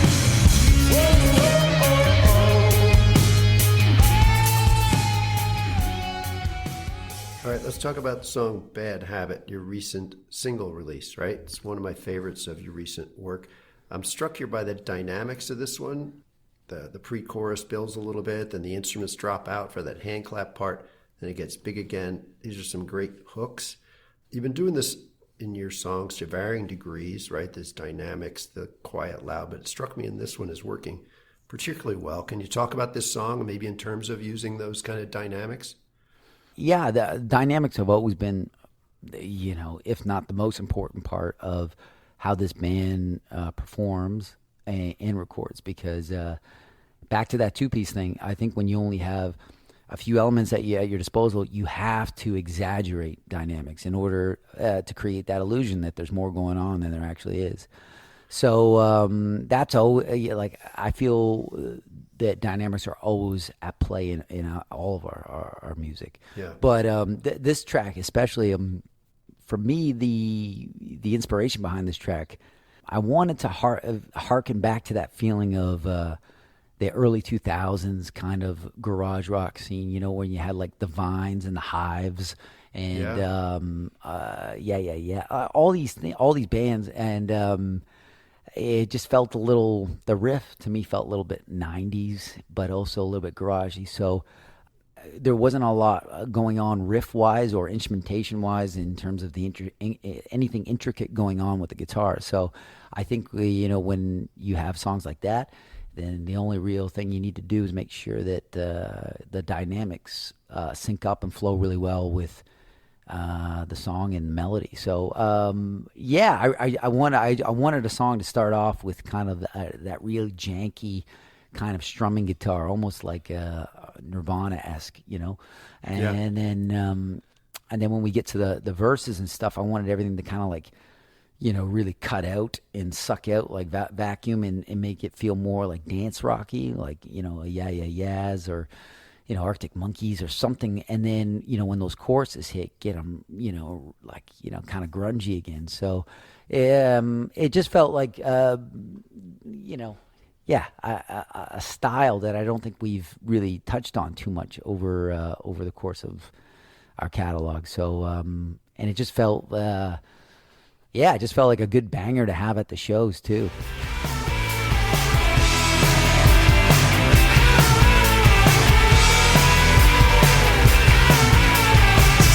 Oh, All right, let's talk about the song Bad Habit, your recent single release, right? It's one of my favorites of your recent work. I'm struck here by the dynamics of this one. The pre-chorus builds a little bit, then the instruments drop out for that hand clap part, then it gets big again. These are some great hooks. You've been doing this in your songs to varying degrees, right? There's dynamics, the quiet, loud, but it struck me in this one is working particularly well. Can you talk about this song, maybe in terms of using those kind of dynamics? Yeah, the dynamics have always been, if not the most important part of how this band performs and records, because back to that two-piece thing, I think when you only have a few elements at your disposal, you have to exaggerate dynamics in order to create that illusion that there's more going on than there actually is. So that's like I feel the dynamics are always at play in all of our music. Yeah. But this track, especially, for me, the inspiration behind this track, I wanted to harken back to that feeling of the early 2000s kind of garage rock scene, when you had like the Vines and the Hives and all these bands, and it just felt the riff to me felt a little bit 90s, but also a little bit garagey. So there wasn't a lot going on riff-wise or instrumentation-wise in terms of anything intricate going on with the guitar. So I think, when you have songs like that, then the only real thing you need to do is make sure that the dynamics sync up and flow really well with the song and melody. So I wanted a song to start off with kind of that really janky kind of strumming guitar, almost like Nirvana-esque, and then when we get to the verses and stuff, I wanted everything to kind of like, really cut out and suck out like vacuum and make it feel more like dance rocky, like, a Yeah Yeah Yeahs or, Arctic Monkeys or something. And then, when those choruses hit, get them, kind of grungy again. So it just felt like, a style that I don't think we've really touched on too much over the course of our catalog. So, and it just felt, it just felt like a good banger to have at the shows too.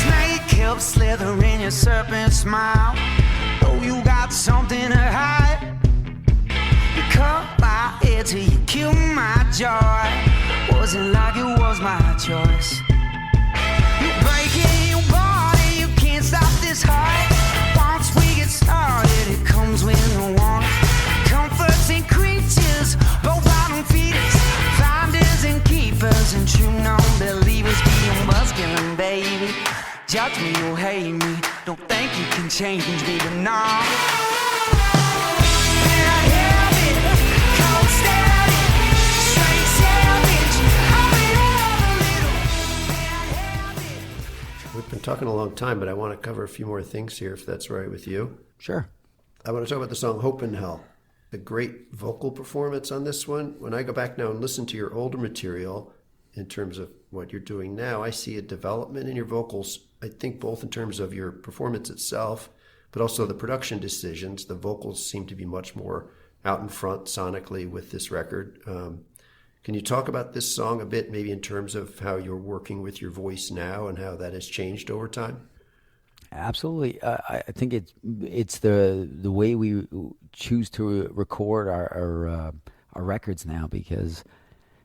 Snake kept slithering your serpent smile. Oh, you got something to hide. You cut my head till you killed my joy. Wasn't like it was my choice. You breaking your body, you can't stop this heart. Once we get started, it comes when you want it. Comforts and creatures, both bottom feeders, finders and keepers, and true non-believers. Being buzzkilling, baby. Judge me or hate me, don't think you can change me, but nah. We've been talking a long time, but I want to cover a few more things here, if that's right with you. Sure. I want to talk about the song Hope in Hell. A great vocal performance on this one. When I go back now and listen to your older material, in terms of what you're doing now, I see a development in your vocals, I think both in terms of your performance itself, but also the production decisions. The vocals seem to be much more out in front sonically with this record. Can you talk about this song a bit, maybe in terms of how you're working with your voice now and how that has changed over time? Absolutely. I think it's the way we choose to record our records now, because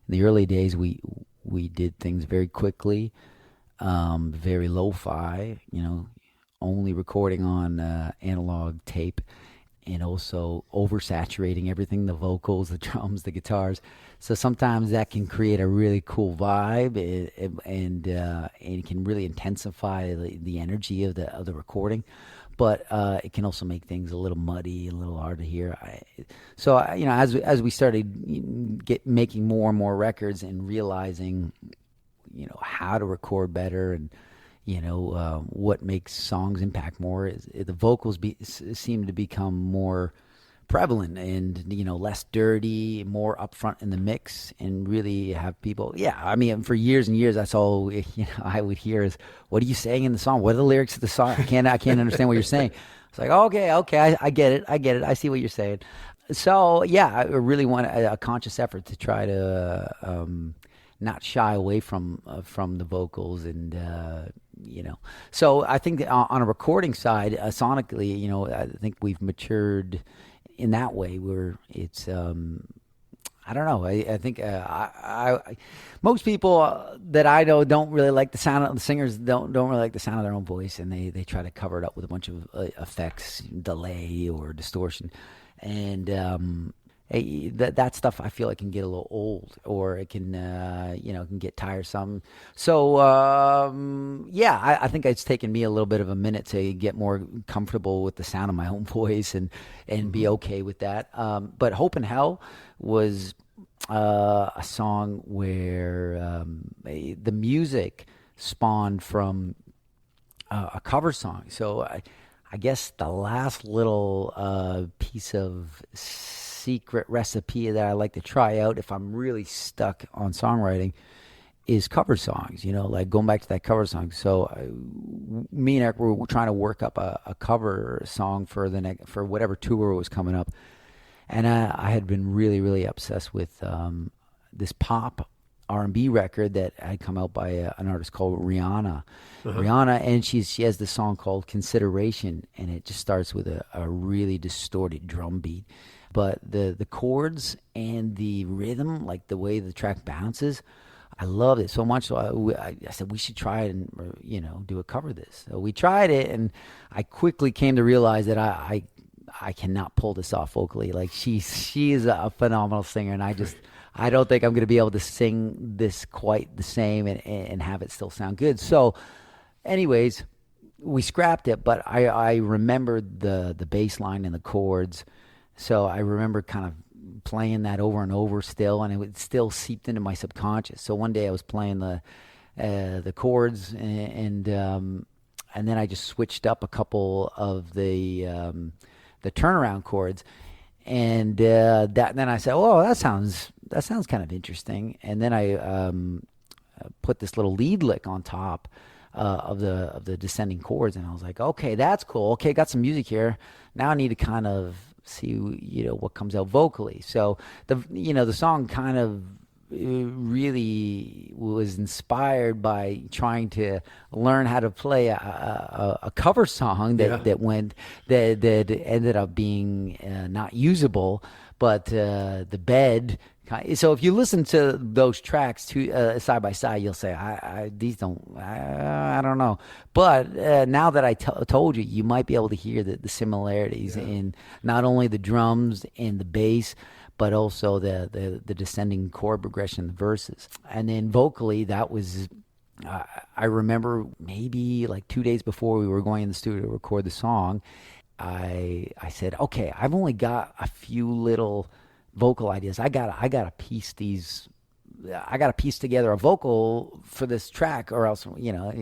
in the early days we did things very quickly, very lo-fi, only recording on analog tape, and also oversaturating everything, the vocals, the drums, the guitars. So sometimes that can create a really cool vibe, and it can really intensify the energy of the recording. But it can also make things a little muddy, a little hard to hear. As we started making more and more records and realizing, how to record better and what makes songs impact more, is the vocals seem to become more prevalent and less dirty, more upfront in the mix, and really have people. For years and years, that's all I would hear is, "What are you saying in the song? What are the lyrics of the song? I can't understand what you're saying." It's like, okay, I get it, I see what you're saying. So I really want a conscious effort to try to not shy away from the vocals, and So I think on a recording side, sonically, I think we've matured in that way, where it's I don't know. I think most people that I know don't really like the sound of the singers. Don't really like the sound of their own voice, and they try to cover it up with a bunch of effects, delay or distortion, and that stuff I feel like can get a little old, or it can can get tiresome. So I think it's taken me a little bit of a minute to get more comfortable with the sound of my own voice and be okay with that. But Hope in Hell was a song where the music spawned from a cover song. So I guess the last little piece of secret recipe that I like to try out if I'm really stuck on songwriting is cover songs, like going back to that cover song. So me and Eric were trying to work up a cover song for for whatever tour was coming up. And I had been really, really obsessed with this pop R&B record that had come out by an artist called Rihanna. Rihanna, and she has this song called Consideration, and it just starts with a really distorted drum beat. But the chords and the rhythm, like the way the track bounces, I loved it so much. So I said we should try it and do a cover of this. So we tried it, and I quickly came to realize that I cannot pull this off vocally. Like she is a phenomenal singer, and I don't think I'm going to be able to sing this quite the same and have it still sound good. So, anyways, we scrapped it, but I remembered the bass line and the chords. So I remember kind of playing that over and over still, and it would still seeped into my subconscious. So one day I was playing the chords, and then I just switched up a couple of the turnaround chords, and then I said, "Oh, that sounds kind of interesting." And then I put this little lead lick on top of the descending chords, and I was like, "Okay, that's cool. Okay, got some music here. Now I need to kind of see what comes out vocally." So the song kind of really was inspired by trying to learn how to play a cover song that ended up being not usable, but the bed. So if you listen to those tracks side by side, you'll say, I don't know. But now that I told you, you might be able to hear the similarities in not only the drums and the bass, but also the descending chord progression, the verses. And then vocally, that was, I remember maybe like 2 days before we were going in the studio to record the song, I said, okay, I've only got a few little vocal ideas. I gotta piece together a vocal for this track, or else we're not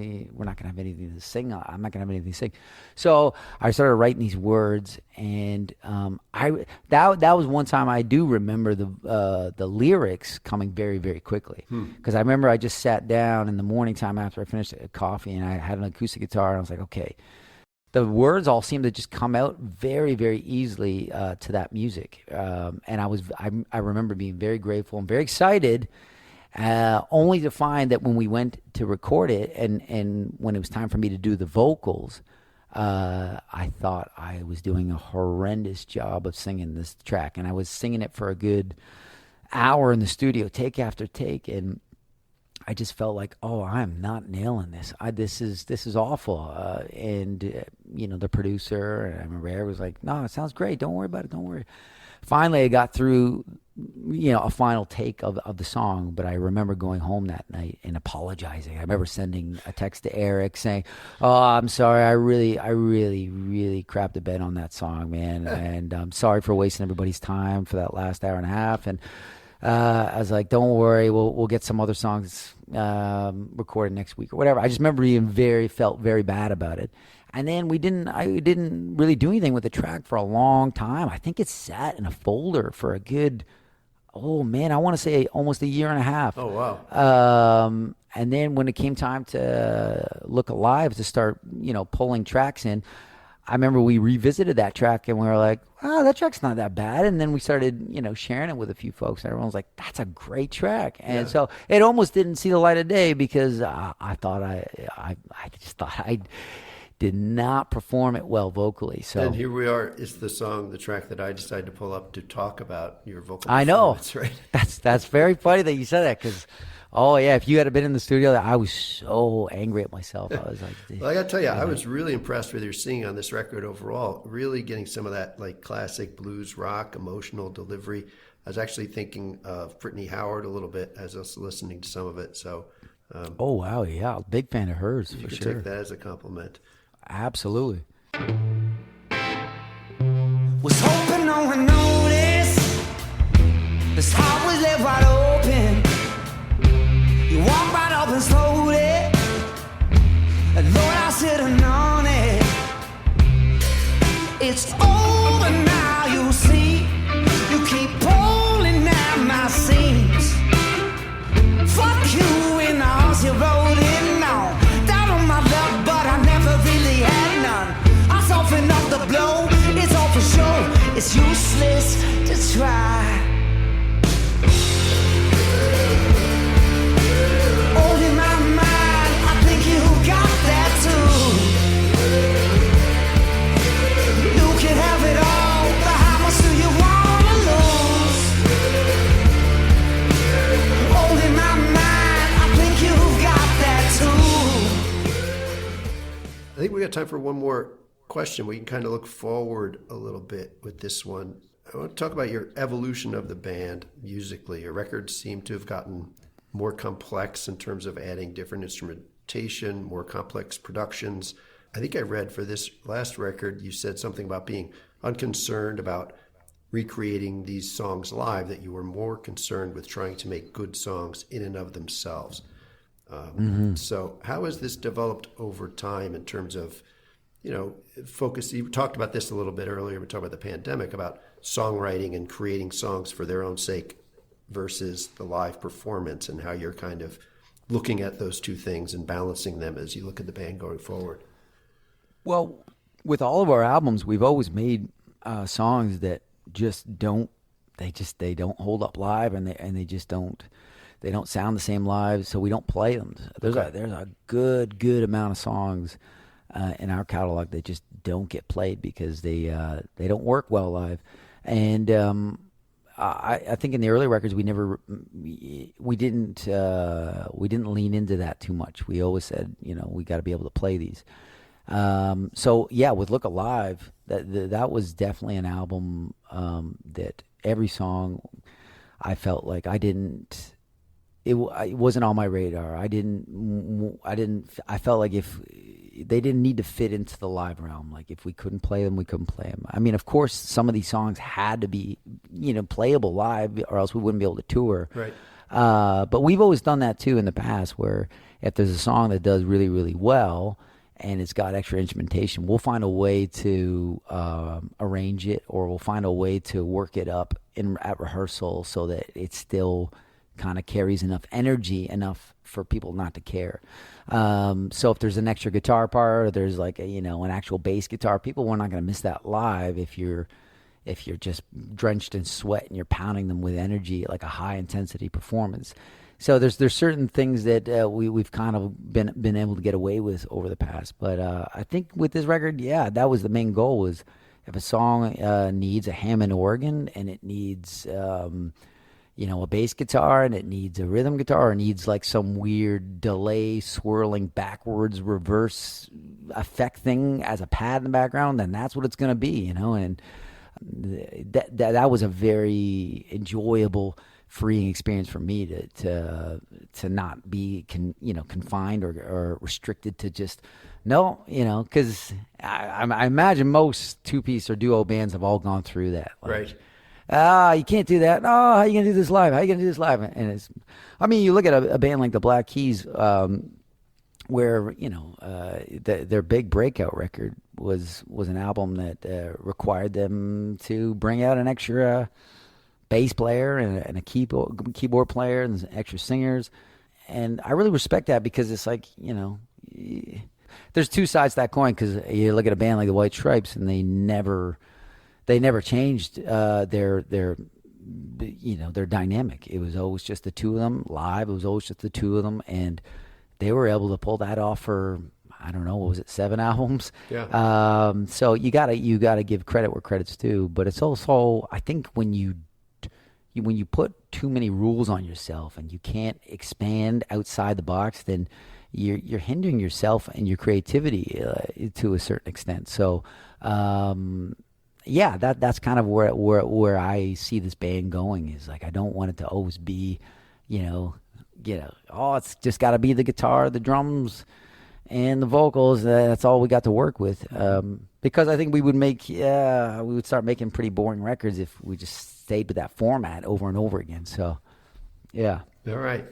gonna have anything to sing. I'm not gonna have anything to sing. So I started writing these words, and that was one time I do remember the lyrics coming very, very quickly, because I remember I just sat down in the morning time after I finished coffee, and I had an acoustic guitar, and I was like, okay. The words all seemed to just come out very, very easily to that music, and I remember being very grateful and very excited, only to find that when we went to record it and when it was time for me to do the vocals, I thought I was doing a horrendous job of singing this track, and I was singing it for a good hour in the studio, take after take, and I just felt like, oh, I'm not nailing this. This is awful. And the producer, and I remember Eric was like, no, it sounds great. Don't worry about it. Don't worry. Finally, I got through, a final take of the song. But I remember going home that night and apologizing. I remember sending a text to Eric saying, "Oh, I'm sorry. I really, really crapped the bed on that song, man. And I'm sorry for wasting everybody's time for that last hour and a half." And I was like, "Don't worry, we'll get some other songs recorded next week or whatever." I just remember felt very bad about it. And then I didn't really do anything with the track for a long time. I think it sat in a folder for a good, I want to say almost a year and a half. Oh, wow. And then when it came time to Look Alive, to start, pulling tracks in, I remember we revisited that track and we were like, "Oh, that track's not that bad." And then we started, sharing it with a few folks. And everyone was like, "That's a great track." And so it almost didn't see the light of day because I thought I just thought I did not perform it well vocally. So and here we are. It's the track that I decided to pull up to talk about your vocal I know. performance, right? That's very funny that you said that, because Oh yeah, if you had been in the studio, I was so angry at myself. I was like, Well, I got to tell you, I was really impressed with your singing on this record overall. Really getting some of that like classic blues rock, emotional delivery. I was actually thinking of Brittany Howard a little bit as I was listening to some of it. So, oh wow, yeah, big fan of hers you for can sure. take that as a compliment. Absolutely. Was hoping no one noticed. This heart was left wide open. You walk right up and slowly. And Lord, I should have known it. It's over now, you see. You keep pulling at my seams. Fuck you in the house you rode in on. Down on my luck, but I never really had none. I softened up the blow. It's all for sure. It's useless to try. Holding my mind, I think you got that too. You can have it all, but how much do you wanna lose? Holding my mind, I think you've got that too. I think we got time for one more question. We can kind of look forward a little bit with this one. I want to talk about your evolution of the band musically. Your records seem to have gotten more complex in terms of adding different instrumentation, more complex productions. I think I read for this last record, you said something about being unconcerned about recreating these songs live, that you were more concerned with trying to make good songs in and of themselves. So how has this developed over time in terms of, focus? You talked about this a little bit earlier. We talked about the pandemic, about songwriting and creating songs for their own sake versus the live performance, and how you're kind of looking at those two things and balancing them as you look at the band going forward. Well, with all of our albums, we've always made songs that just don't. They don't hold up live, and they just don't. They don't sound the same live, so we don't play them. There's a good amount of songs in our catalog that just don't get played because they don't work well live. And I think in the early records we didn't lean into that too much. We always said, we got to be able to play these. So yeah, with Look Alive, that was definitely an album that every song I felt like it wasn't on my radar. I felt like if they didn't need to fit into the live realm, like if we couldn't play them, we couldn't play them. I mean, of course, some of these songs had to be, playable live, or else we wouldn't be able to tour. Right. But we've always done that too in the past, where if there's a song that does really, really well and it's got extra instrumentation, we'll find a way to arrange it, or we'll find a way to work it up at rehearsal so that it still kind of carries enough energy, enough for people not to care. So if there's an extra guitar part, or there's like an actual bass guitar, people are not going to miss that live if you're just drenched in sweat and you're pounding them with energy, like a high intensity performance. So there's certain things that we've kind of been able to get away with over the past. But I think with this record, yeah, that was the main goal, was if a song needs a Hammond organ, and it needs a bass guitar, and it needs a rhythm guitar, or needs like some weird delay swirling backwards reverse effect thing as a pad in the background, then that's what it's going to be, and that was a very enjoyable, freeing experience for me to not be confined or restricted to just because I imagine most two-piece or duo bands have all gone through that, like, right. You can't do that. Oh, how are you going to do this live? How are you going to do this live? And you look at a band like the Black Keys, where, their big breakout record was an album that required them to bring out an extra bass player and a keyboard player and extra singers. And I really respect that, because it's like, there's two sides to that coin, because you look at a band like the White Stripes, and they never changed their dynamic. It was always just the two of them live. It was always just the two of them, and they were able to pull that off for, I don't know, what was it, 7 albums? Yeah. So you gotta give credit where credit's due, but it's also, I think, when you when you put too many rules on yourself and you can't expand outside the box, then you're hindering yourself and your creativity to a certain extent. So, yeah, that's kind of where I see this band going. Is like I don't want it to always be, oh, it's just got to be the guitar, the drums, and the vocals. That's all we got to work with. Because I think we would start making pretty boring records if we just stayed with that format over and over again. So, yeah. All right.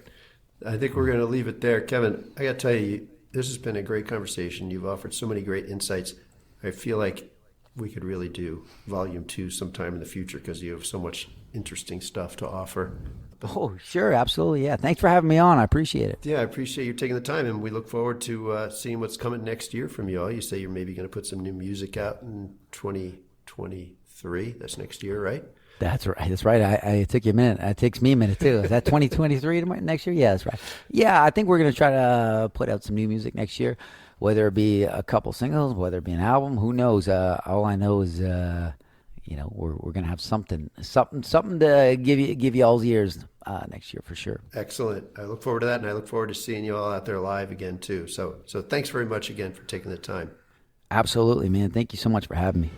I think we're going to leave it there. Kevin, I got to tell you, this has been a great conversation. You've offered so many great insights. I feel like we could really do volume 2 sometime in the future because you have so much interesting stuff to offer. Oh, sure. Absolutely. Yeah. Thanks for having me on. I appreciate it. Yeah, I appreciate you taking the time, and we look forward to seeing what's coming next year from you all. You say you're maybe going to put some new music out in 2023. That's next year, right? That's right. That's right. I took you a minute. It takes me a minute too. Is that 2023 next year? Yeah, that's right. Yeah, I think we're going to try to put out some new music next year, whether it be a couple singles, whether it be an album. Who knows? All I know is, we're going to have something to give you all's ears next year for sure. Excellent. I look forward to that, and I look forward to seeing you all out there live again too. So thanks very much again for taking the time. Absolutely, man. Thank you so much for having me.